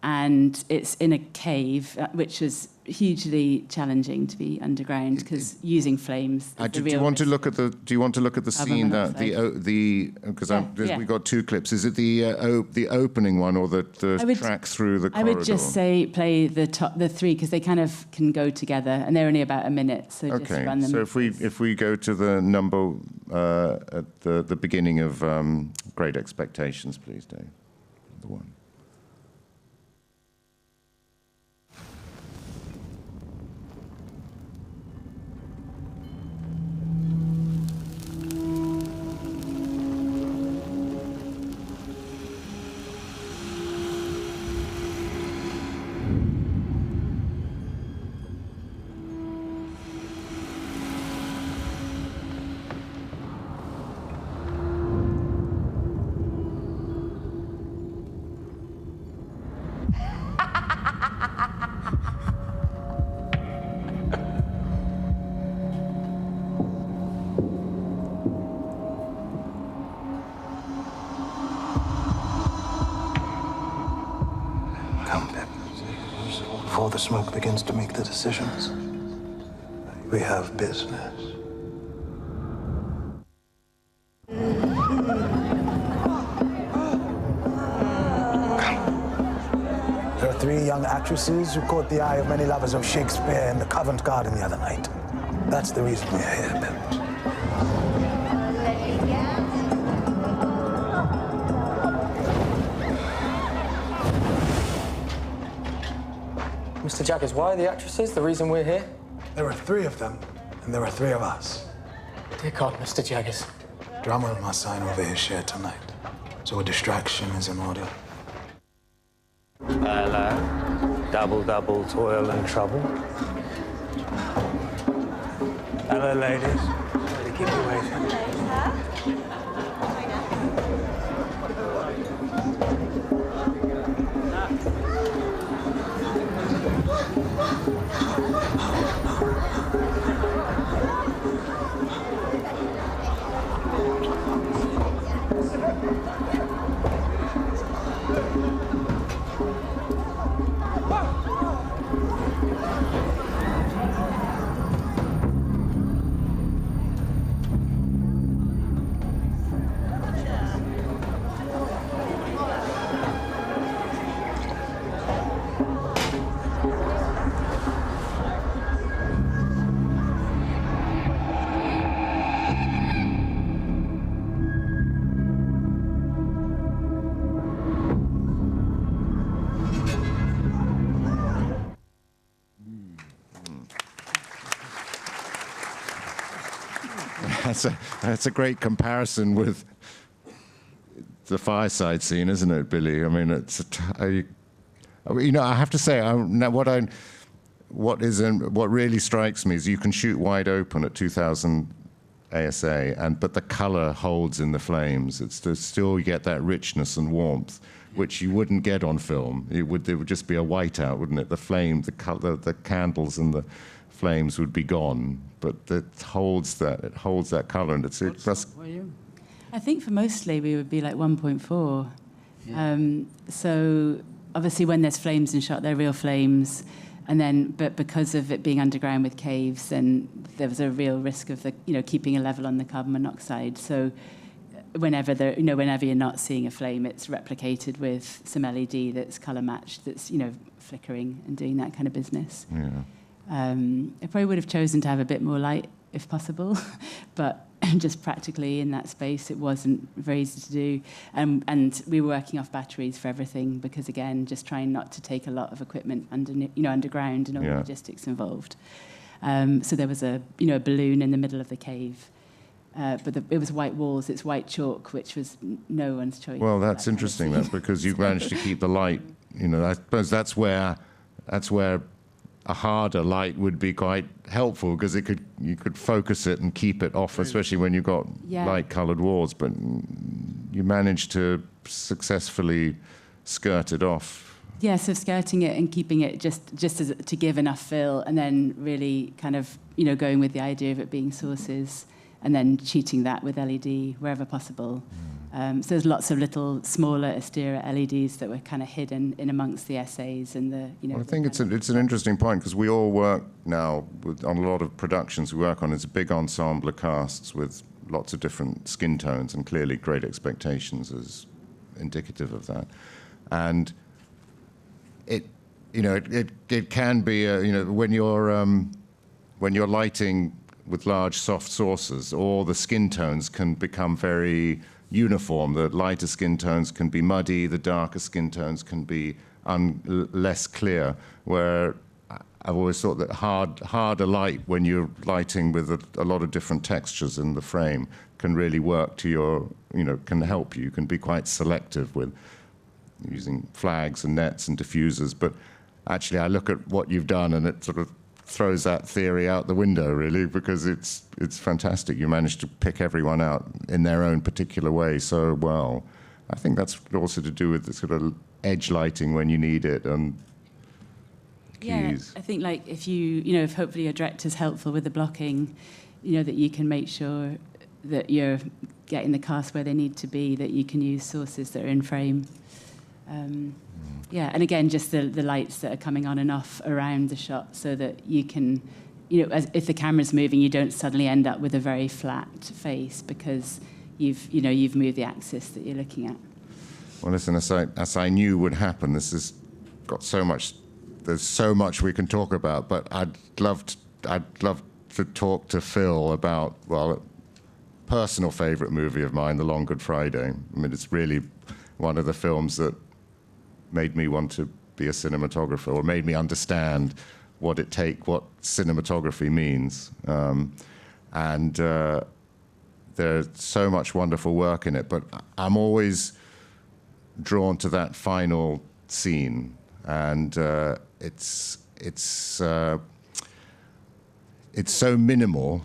Speaker 1: And it's in a cave, which was hugely challenging to be underground because using flames.
Speaker 5: Do you want to look at the scene that because we got 2 clips? Is it the opening one or the track through the corridor?
Speaker 1: I would just say play the 3 because they kind of can go together and they're only about a minute. So just run them.
Speaker 5: So if we go to the number at the beginning of Great Expectations, please, Dave. The one.
Speaker 14: Before the smoke begins to make the decisions, we have business.
Speaker 16: There are 3 young actresses who caught the eye of many lovers of Shakespeare in the Covent Garden the other night. That's the reason we're here, Pip.
Speaker 17: Mr. Jaggers, why are the actresses the reason we're here?
Speaker 16: There are 3 of them, and there are 3 of us.
Speaker 17: Dear God, Mr. Jaggers.
Speaker 16: Drummer must sign over his share tonight, so a distraction is in order.
Speaker 17: Hello. Double, toil and trouble. Hello, ladies. Really keep you waiting.
Speaker 5: That's a great comparison with the fireside scene, isn't it, Billy? I mean, I have to say, what really strikes me is you can shoot wide open at 2000 ASA, but the color holds in the flames. It's to still get that richness and warmth, which you wouldn't get on film. There would just be a whiteout, wouldn't it? The flame, the color, the candles and the flames would be gone, but it holds that color, and it's
Speaker 1: I think for mostly we would be like 1.4. Yeah. So obviously when there's flames in shot, they're real flames, but because of it being underground with caves, then there was a real risk of keeping a level on the carbon monoxide. So whenever you're not seeing a flame, it's replicated with some LED that's colour matched, that's flickering and doing that kind of business.
Speaker 5: Yeah.
Speaker 1: I probably would have chosen to have a bit more light if possible, but just practically in that space, it wasn't very easy to do. And we were working off batteries for everything because, again, just trying not to take a lot of equipment underground and all the logistics involved. So there was a balloon in the middle of the cave. But it was white walls, it's white chalk, which was no one's choice.
Speaker 5: Well, that's interesting, that, because you've managed to keep the light. I suppose that's where a harder light would be quite helpful, because you could focus it and keep it off, especially when you've got light-coloured walls. But you managed to successfully skirt it off.
Speaker 1: Yeah, so skirting it and keeping it just to give enough fill, and then really kind of going with the idea of it being sources, and then cheating that with LED wherever possible. So there's lots of little smaller Astera LEDs that were kind of hidden in amongst the essays and the.
Speaker 5: Well, I think it's an interesting point, because we all work now on a lot of productions we work on. It's a big ensemble casts with lots of different skin tones, and clearly Great Expectations is indicative of that. And it can be when you're lighting with large soft sources, all the skin tones can become very uniform. The lighter skin tones can be muddy, the darker skin tones can be less clear, where I've always thought that harder light, when you're lighting with a lot of different textures in the frame, can really work to your, can help you. You can be quite selective with using flags and nets and diffusers, but actually I look at what you've done and it sort of throws that theory out the window, really, because it's fantastic. You managed to pick everyone out in their own particular way so well. I think that's also to do with the sort of edge lighting when you need it and keys.
Speaker 1: Yeah, I think if hopefully your director's helpful with the blocking, that you can make sure that you're getting the cast where they need to be, that you can use sources that are in frame. And again, just the lights that are coming on and off around the shot, so that you can, if the camera's moving, you don't suddenly end up with a very flat face because you've moved the axis that you're looking at.
Speaker 5: Well, listen, as I knew would happen, this has got so much. There's so much we can talk about, but I'd love to talk to Phil about, well, a personal favourite movie of mine, The Long Good Friday. I mean, it's really one of the films that made me want to be a cinematographer, or made me understand what cinematography means. There's so much wonderful work in it, but I'm always drawn to that final scene, and it's so minimal,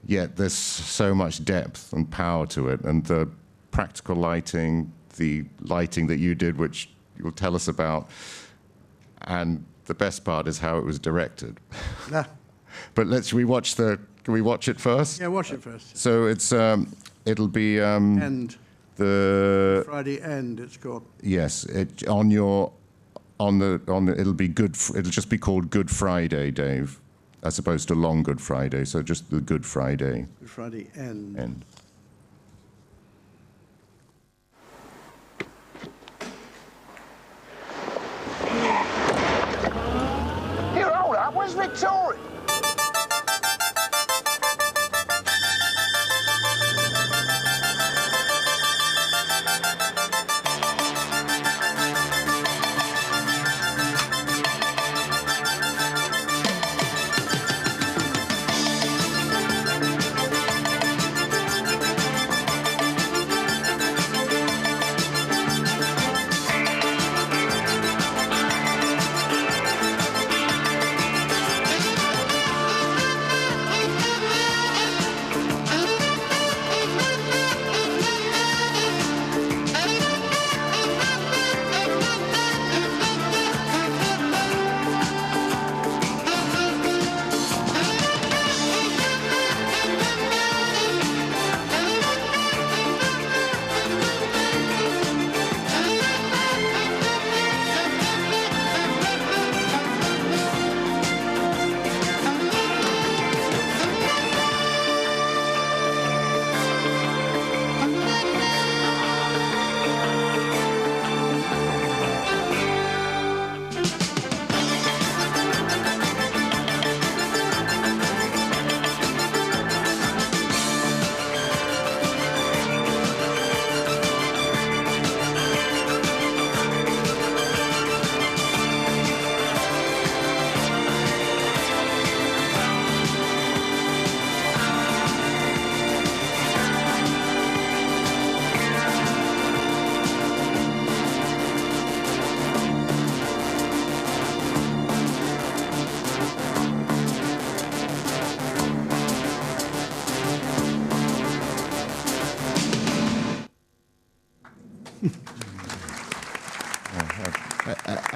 Speaker 5: yet there's so much depth and power to it, and the practical lighting, the lighting that you did, which you'll tell us about, and the best part is how it was directed.
Speaker 9: Yeah.
Speaker 5: But can we watch it first?
Speaker 9: Yeah, watch it first.
Speaker 5: So it's it'll be
Speaker 9: End.
Speaker 5: The
Speaker 9: Friday End, it's called.
Speaker 5: Yes, it'll be good. It'll just be called Good Friday, Dave, as opposed to Long Good Friday. So just the Good Friday.
Speaker 9: Good Friday End.
Speaker 5: End.
Speaker 18: Here, hold up. Where's Victoria?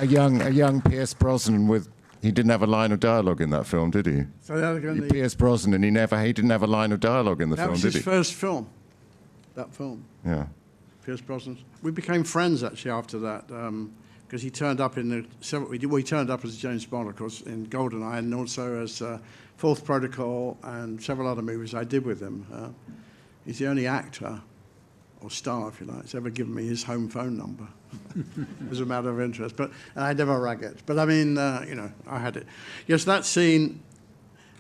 Speaker 5: a young Pierce Brosnan with. He didn't have a line of dialogue in that film, did he?
Speaker 9: So that again,
Speaker 5: Pierce Brosnan, he didn't have a line of dialogue in the film, did he?
Speaker 9: That was his first film. That film.
Speaker 5: Yeah.
Speaker 9: Pierce Brosnan. We became friends actually after that because he turned up in he turned up as James Bond, of course, in GoldenEye, and also as Fourth Protocol and several other movies I did with him. He's the only actor or star, if you like, that's ever given me his home phone number as a matter of interest. But I never rang it. But I mean, I had it. Yes, that scene.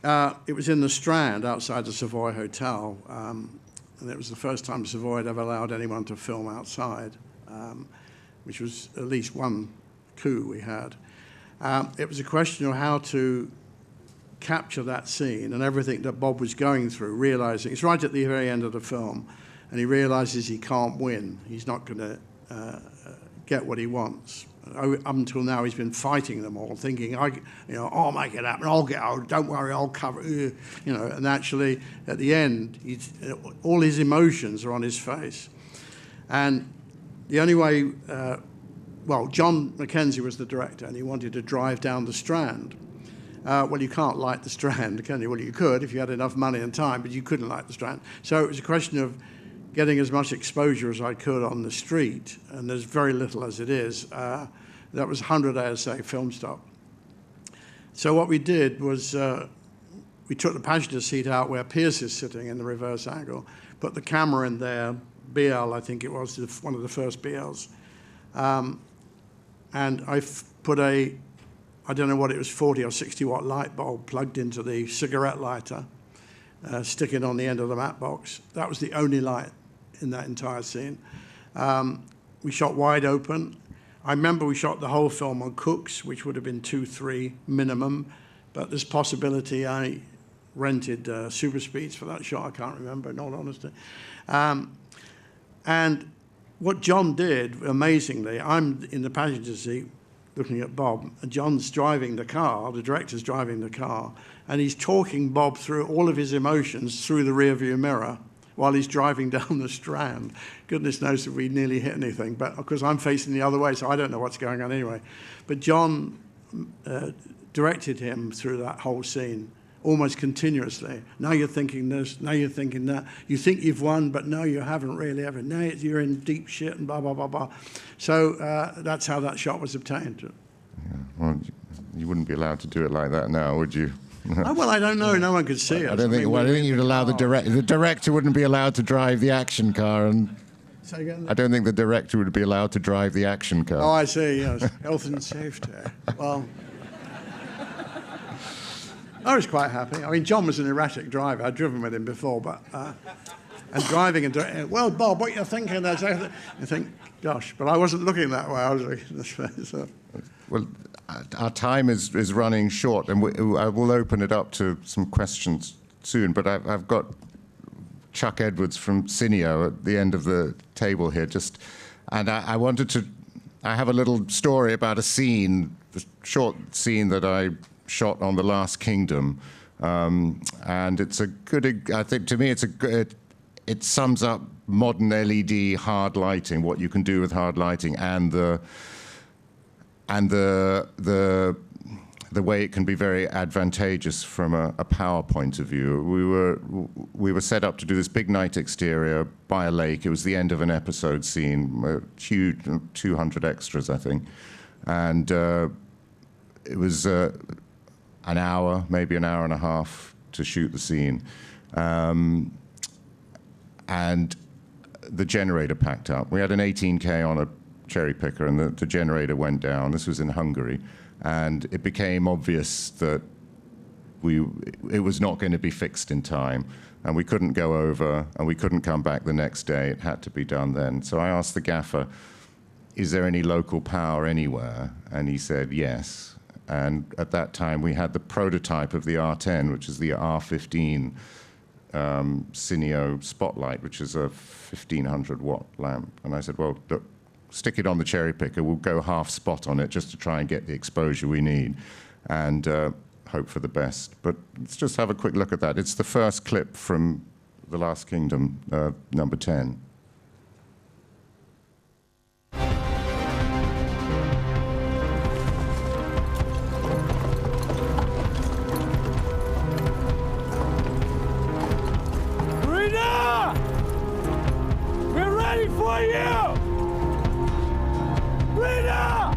Speaker 9: It was in the Strand outside the Savoy Hotel. And it was the first time Savoy had ever allowed anyone to film outside, which was at least one coup we had. It was a question of how to capture that scene and everything that Bob was going through, realizing it's right at the very end of the film, and he realizes he can't win. He's not going to get what he wants. Up until now, he's been fighting them all, thinking, I'll make it happen. Don't worry, I'll cover it. And actually, at the end, all his emotions are on his face. And the only way, John Mackenzie was the director, and he wanted to drive down the Strand. Well, you can't light the Strand, can you? Well, you could if you had enough money and time, but you couldn't light the Strand. So it was a question of getting as much exposure as I could on the street, and there's very little as it is. That was 100 ASA film stock. So what we did was we took the passenger seat out where Pierce is sitting in the reverse angle, put the camera in there, BL, I think it was, one of the first BLs. And I put I don't know what it was, 40 or 60 watt light bulb plugged into the cigarette lighter, sticking on the end of the matte box. That was the only light in that entire scene. We shot wide open. I remember we shot the whole film on Cooks, which would have been 2-3 minimum, but there's possibility I rented super speeds for that shot. I can't remember, in all honesty. And what John did, amazingly, I'm in the passenger seat looking at Bob, and John's driving the car, the director's driving the car, and he's talking Bob through all of his emotions through the rearview mirror while he's driving down the Strand. Goodness knows if we nearly hit anything, but of course I'm facing the other way, so I don't know what's going on anyway. But John directed him through that whole scene almost continuously. Now you're thinking this, now you're thinking that. You think you've won, but no, you haven't really ever. Now you're in deep shit and blah, blah, blah, blah. So that's how that shot was obtained.
Speaker 5: Yeah, well, you wouldn't be allowed to do it like that now, would you?
Speaker 9: Well, I don't know. No one could see it.
Speaker 5: I don't think you'd allow the director wouldn't be allowed to drive the action car, and
Speaker 9: Say again?
Speaker 5: I don't think the director would be allowed to drive the action car.
Speaker 9: Oh, I see. Yes, health and safety. Well, I was quite happy. I mean, John was an erratic driver. I'd driven with him before, but and driving and well, Bob, what you're thinking? I think, gosh, but I wasn't looking that way. I was looking this way. So.
Speaker 5: Well, our time is running short, and I will open it up to some questions soon. But I've got Chuck Edwards from Cineo at the end of the table here. And I wanted to. I have a little story about a scene, the short scene that I shot on The Last Kingdom, and it's a good. I think to me, it sums up modern LED hard lighting, what you can do with hard lighting, and the way it can be very advantageous from a power point of view. We were set up to do this big night exterior by a lake. It was the end of an episode scene, huge, 200 extras, I think, and it was an hour, maybe an hour and a half to shoot the scene, and the generator packed up. We had an 18K on a cherry picker, and the generator went down. This was in Hungary, and it became obvious that it was not going to be fixed in time, and we couldn't go over, and we couldn't come back the next day. It had to be done then. So I asked the gaffer, is there any local power anywhere? And he said yes. And at that time, we had the prototype of the R10, which is the R15 Cineo Spotlight, which is a 1,500 watt lamp. And I said, well, look, stick it on the cherry picker. We'll go half spot on it just to try and get the exposure we need, and hope for the best. But let's just have a quick look at that. It's the first clip from The Last Kingdom, number 10.
Speaker 17: for you! Rita!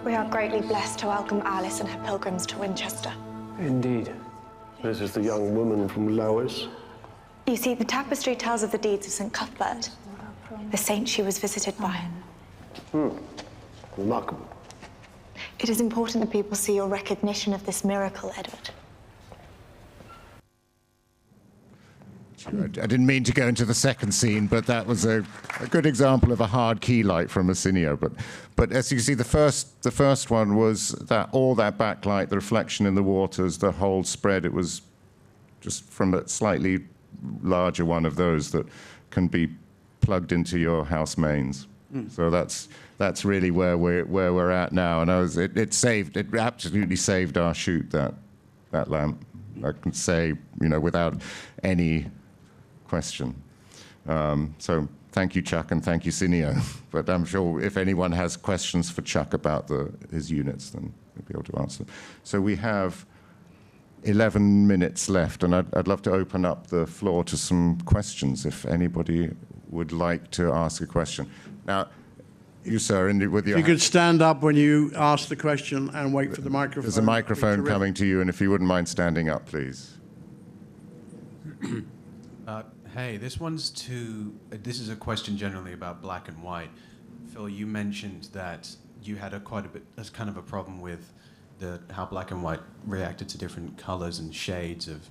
Speaker 19: We are greatly blessed to welcome Alice and her pilgrims to Winchester.
Speaker 20: Indeed. This is the young woman from Lowes.
Speaker 19: You see, the tapestry tells of the deeds of St. Cuthbert, the saint she was visited by.
Speaker 20: Remarkable.
Speaker 19: It is important that people see your recognition of this miracle, Edward.
Speaker 5: I didn't mean to go into the second scene, but that was a good example of a hard key light from Assinio. But as you see, the first one was that all that backlight, the reflection in the waters, the whole spread. It was just from a slightly larger one of those that can be plugged into your house mains. So that's really where we're at now. And it absolutely saved our shoot, that lamp. I can say, without any question. So thank you, Chuck, and thank you, Cineo. But I'm sure if anyone has questions for Chuck about his units, then we'll be able to answer. So we have 11 minutes left, and I'd love to open up the floor to some questions if anybody would like to ask a question. Now, you, sir, with your...
Speaker 9: If you could stand up when you ask the question and wait for the microphone.
Speaker 5: There's a microphone coming to you, and if you wouldn't mind standing up, please.
Speaker 21: Hey, this is a question generally about black and white. Phil, you mentioned that you had quite a bit, as kind of a problem with how black and white reacted to different colors and shades of,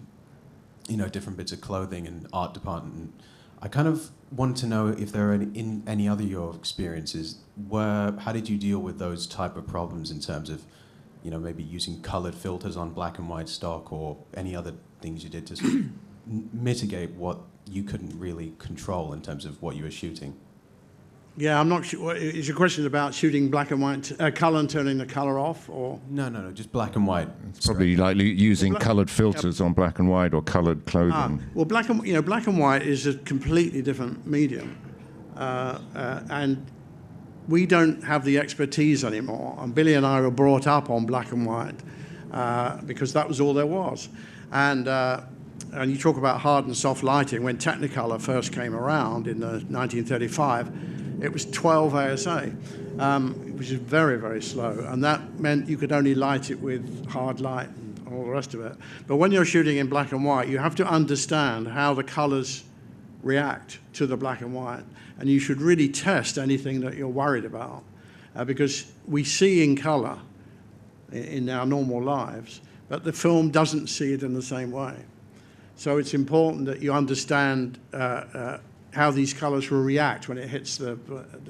Speaker 21: different bits of clothing and art department. I kind of want to know if there are in any other your experiences, how did you deal with those type of problems in terms of, maybe using colored filters on black and white stock or any other things you did to sort of mitigate what you couldn't really control in terms of what you were shooting?
Speaker 9: Yeah, I'm not sure. Is your question about shooting black and white, color and turning the color off, or?
Speaker 21: No, just black and white.
Speaker 5: It's probably like using colored filters on black and white or colored clothing.
Speaker 9: Well, black and white is a completely different medium, and we don't have the expertise anymore. And Billy and I were brought up on black and white because that was all there was, and you talk about hard and soft lighting. When Technicolor first came around in 1935, it was 12 ASA, which is very, very slow. And that meant you could only light it with hard light and all the rest of it. But when you're shooting in black and white, you have to understand how the colors react to the black and white. And you should really test anything that you're worried about, because we see in color in our normal lives, but the film doesn't see it in the same way. So it's important that you understand how these colors will react when it hits the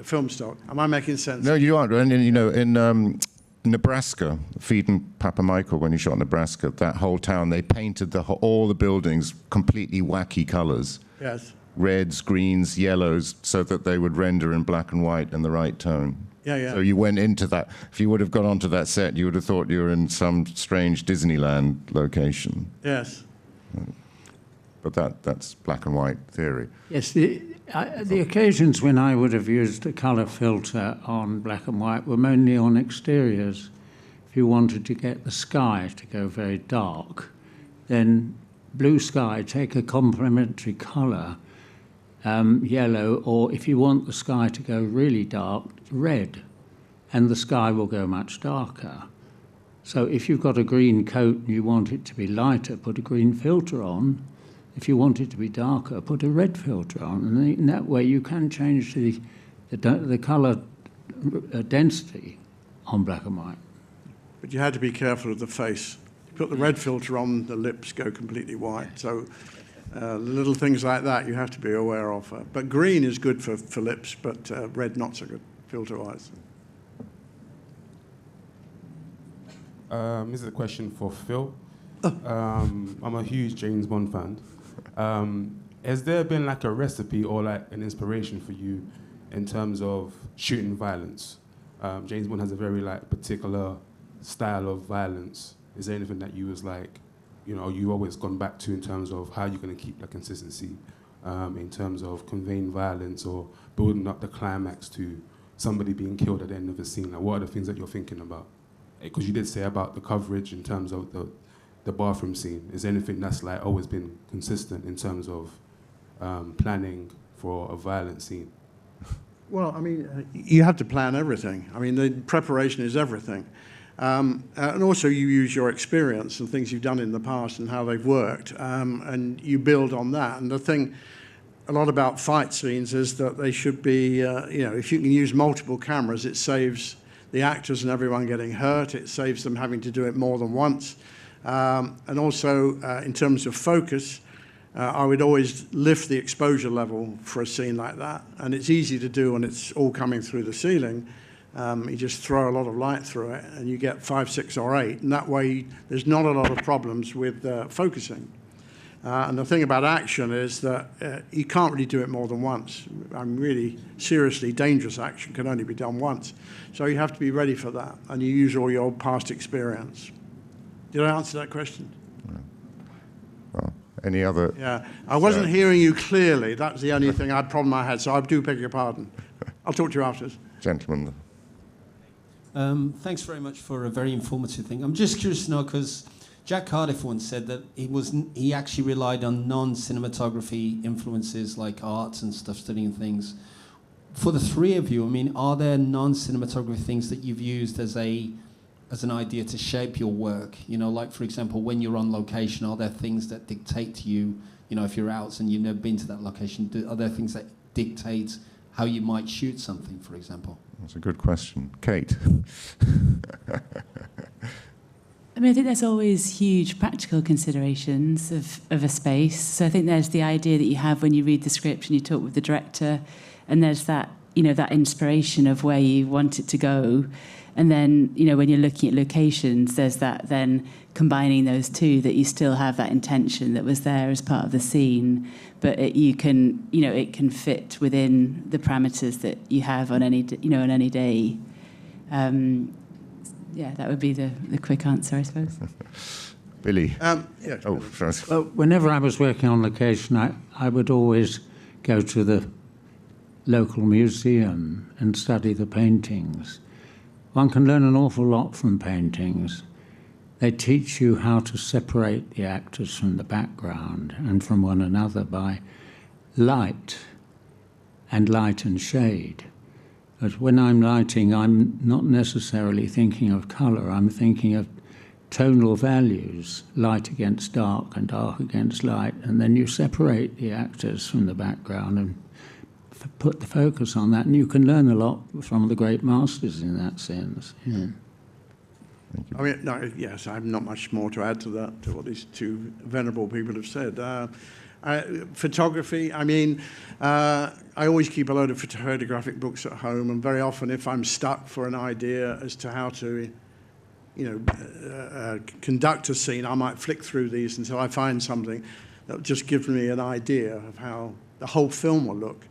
Speaker 9: film stock. Am I making sense?
Speaker 5: No, you aren't. And in Nebraska, feeding Papa Michael when he shot Nebraska, that whole town, they painted all the buildings completely wacky colors.
Speaker 9: Yes.
Speaker 5: Reds, greens, yellows, so that they would render in black and white in the right tone.
Speaker 9: Yeah.
Speaker 5: So you went into that. If you would have gone onto that set, you would have thought you were in some strange Disneyland location.
Speaker 9: Yes.
Speaker 5: But that's black and white theory.
Speaker 8: Yes, the occasions when I would have used a colour filter on black and white were mainly on exteriors. If you wanted to get the sky to go very dark, then blue sky, take a complementary colour, yellow, or if you want the sky to go really dark, red, and the sky will go much darker. So if you've got a green coat and you want it to be lighter, put a green filter on. If you want it to be darker, put a red filter on, and in that way you can change the colour density on black and white.
Speaker 9: But you had to be careful of the face. You put the red filter on, the lips go completely white. So little things like that you have to be aware of. But green is good for lips, but red not so good filter-wise.
Speaker 22: This is a question for Phil. I'm a huge James Bond fan. Has there been like a recipe or like an inspiration for you in terms of shooting violence? James Bond has a very like particular style of violence. Is there anything that you was like, you always gone back to in terms of how you're going to keep the consistency in terms of conveying violence or building up the climax to somebody being killed at the end of a scene? Like, what are the things that you're thinking about because you did say about the coverage in terms of the bathroom scene. Is there anything that's like always been consistent in terms of planning for a violent scene?
Speaker 9: Well, I mean, you have to plan everything. I mean, the preparation is everything. And also you use your experience and things you've done in the past and how they've worked, and you build on that. And the thing a lot about fight scenes is that they should be, if you can use multiple cameras, it saves the actors and everyone getting hurt. It saves them having to do it more than once. And also, in terms of focus, I would always lift the exposure level for a scene like that. And it's easy to do when it's all coming through the ceiling. You just throw a lot of light through it, and you get 5, 6, or 8. And that way, there's not a lot of problems with focusing. And the thing about action is that you can't really do it more than once. Really seriously dangerous action can only be done once. So you have to be ready for that, and you use all your past experience. Did I answer that question?
Speaker 5: Well, any other?
Speaker 9: Yeah, I wasn't hearing you clearly. That's the only problem I had, so I do beg your pardon. I'll talk to you afterwards.
Speaker 5: Gentlemen.
Speaker 2: Thanks very much for a very informative thing. I'm just curious to know, because Jack Cardiff once said that he actually relied on non-cinematography influences like arts and stuff, studying things. For the three of you, I mean, are there non-cinematography things that you've used as an idea to shape your work? You know, like, for example, when you're on location, are there things that dictate to you, if you're out and you've never been to that location, are there things that dictate how you might shoot something, for example?
Speaker 5: That's a good question. Kate?
Speaker 1: I mean, I think there's always huge practical considerations of a space. So I think there's the idea that you have when you read the script and you talk with the director, and there's that, that inspiration of where you want it to go. And then, when you're looking at locations, there's that then combining those two, that you still have that intention that was there as part of the scene, but it can fit within the parameters that you have on any day. Yeah, that would be the quick answer, I suppose.
Speaker 5: Billy?
Speaker 9: Yeah.
Speaker 5: Oh, sorry.
Speaker 8: Well, whenever I was working on location, I would always go to the local museum and study the paintings. One can learn an awful lot from paintings. They teach you how to separate the actors from the background and from one another by light and shade. But when I'm lighting, I'm not necessarily thinking of colour, I'm thinking of tonal values, light against dark and dark against light, and then you separate the actors from the background and put the focus on that, and you can learn a lot from the great masters in that sense. Yeah.
Speaker 9: I mean, no, yes, I have not much more to add to that, to what these two venerable people have said. Photography, I mean, I always keep a load of photographic books at home, and very often if I'm stuck for an idea as to how to, conduct a scene, I might flick through these until I find something that just gives me an idea of how the whole film will look.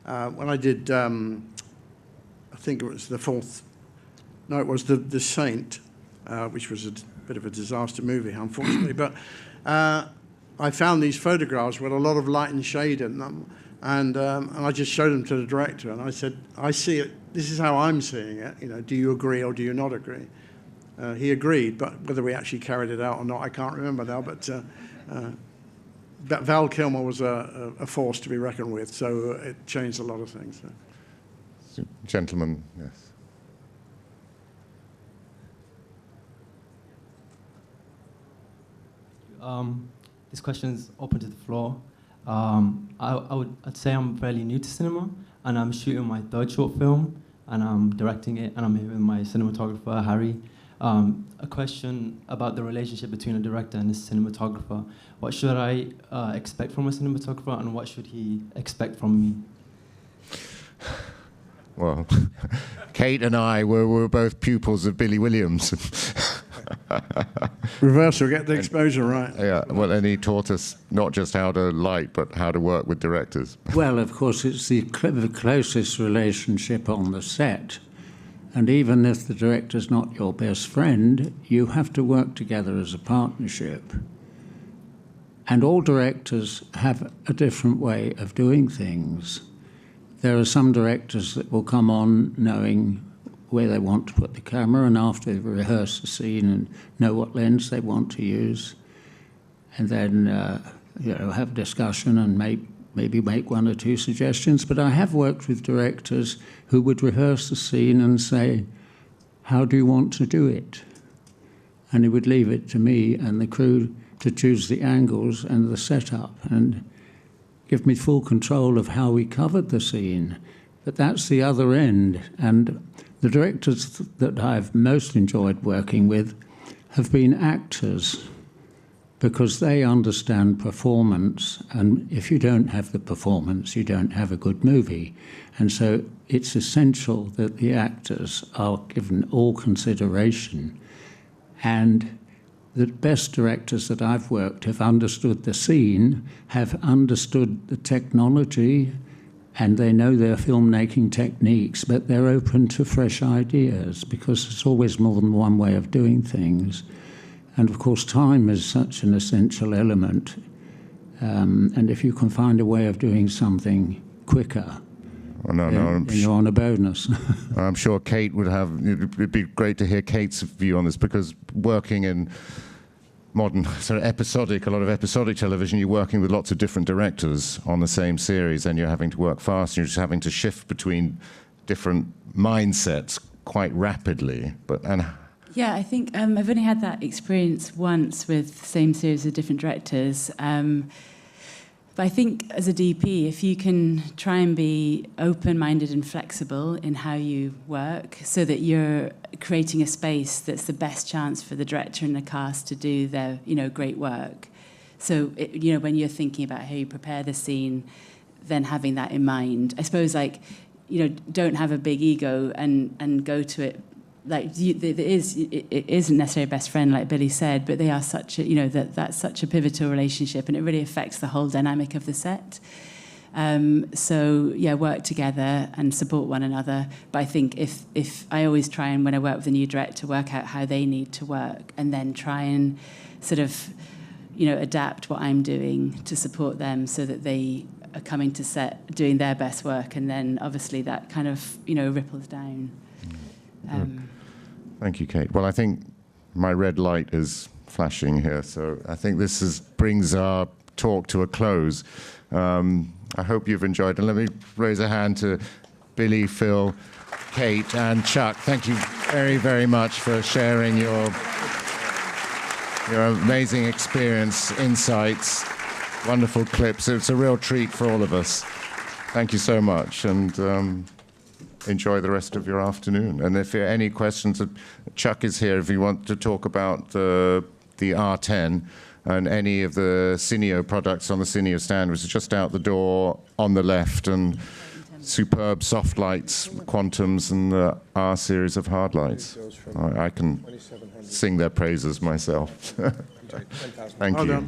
Speaker 9: When I did, I think it was The Saint, which was a bit of a disaster movie, unfortunately, but I found these photographs with a lot of light and shade in them, and I just showed them to the director, and I said, I see it, this is how I'm seeing it, do you agree or do you not agree? He agreed, but whether we actually carried it out or not, I can't remember now, but Val Kilmer was a force to be reckoned with, so it changed a lot of things. So.
Speaker 5: Gentlemen, yes.
Speaker 4: This question is open to the floor. I'd say I'm fairly new to cinema, and I'm shooting my third short film, and I'm directing it, and I'm here with my cinematographer, Harry. A question about the relationship between a director and a cinematographer. What should I expect from a cinematographer, and what should he expect from me?
Speaker 5: Well, Kate and I were both pupils of Billy Williams.
Speaker 9: Reversal, get the exposure right.
Speaker 5: Yeah, well, and he taught us not just how to light, but how to work with directors.
Speaker 8: Well, of course, it's the closest relationship on the set. And even if the director's not your best friend, you have to work together as a partnership. And all directors have a different way of doing things. There are some directors that will come on knowing where they want to put the camera, and after they've rehearsed the scene and know what lens they want to use, and then have a discussion and maybe make one or two suggestions. But I have worked with directors who would rehearse the scene and say, how do you want to do it? And he would leave it to me and the crew to choose the angles and the setup and give me full control of how we covered the scene. But that's the other end. And the directors that I've most enjoyed working with have been actors, because they understand performance, and if you don't have the performance, you don't have a good movie. And so it's essential that the actors are given all consideration. And the best directors that I've worked have understood the scene, have understood the technology, and they know their filmmaking techniques, but they're open to fresh ideas, because there's always more than one way of doing things. And of course, time is such an essential element. And if you can find a way of doing something quicker, then you're on a bonus.
Speaker 5: I'm sure Kate would have, it'd be great to hear Kate's view on this, because working in modern sort of episodic, a lot of episodic television, you're working with lots of different directors on the same series, and you're having to work fast, and you're just having to shift between different mindsets quite rapidly.
Speaker 1: Yeah, I think I've only had that experience once with the same series of different directors. But I think as a DP, if you can try and be open-minded and flexible in how you work, so that you're creating a space that's the best chance for the director and the cast to do their, great work. So, when you're thinking about how you prepare the scene, then having that in mind. I suppose, don't have a big ego and go to it. It isn't necessarily a best friend, like Billy said, but they are such a, that's such a pivotal relationship, and it really affects the whole dynamic of the set. Work together and support one another. But I think if I always try and, when I work with a new director, work out how they need to work, and then try and sort of, adapt what I'm doing to support them, so that they are coming to set doing their best work, and then obviously that kind of, ripples down.
Speaker 5: Thank you, Kate. Well, I think my red light is flashing here, so I think this brings our talk to a close. I hope you've enjoyed it. Let me raise a hand to Billy, Phil, Kate, and Chuck. Thank you very, very much for sharing your amazing experience, insights, wonderful clips. It's a real treat for all of us. Thank you so much, and enjoy the rest of your afternoon. And if there are any questions, Chuck is here if you want to talk about the R10 and any of the Cineo products on the Cineo stand, which is just out the door on the left, and superb soft lights, quantums, and the R series of hard lights. I can sing their praises myself. Thank you.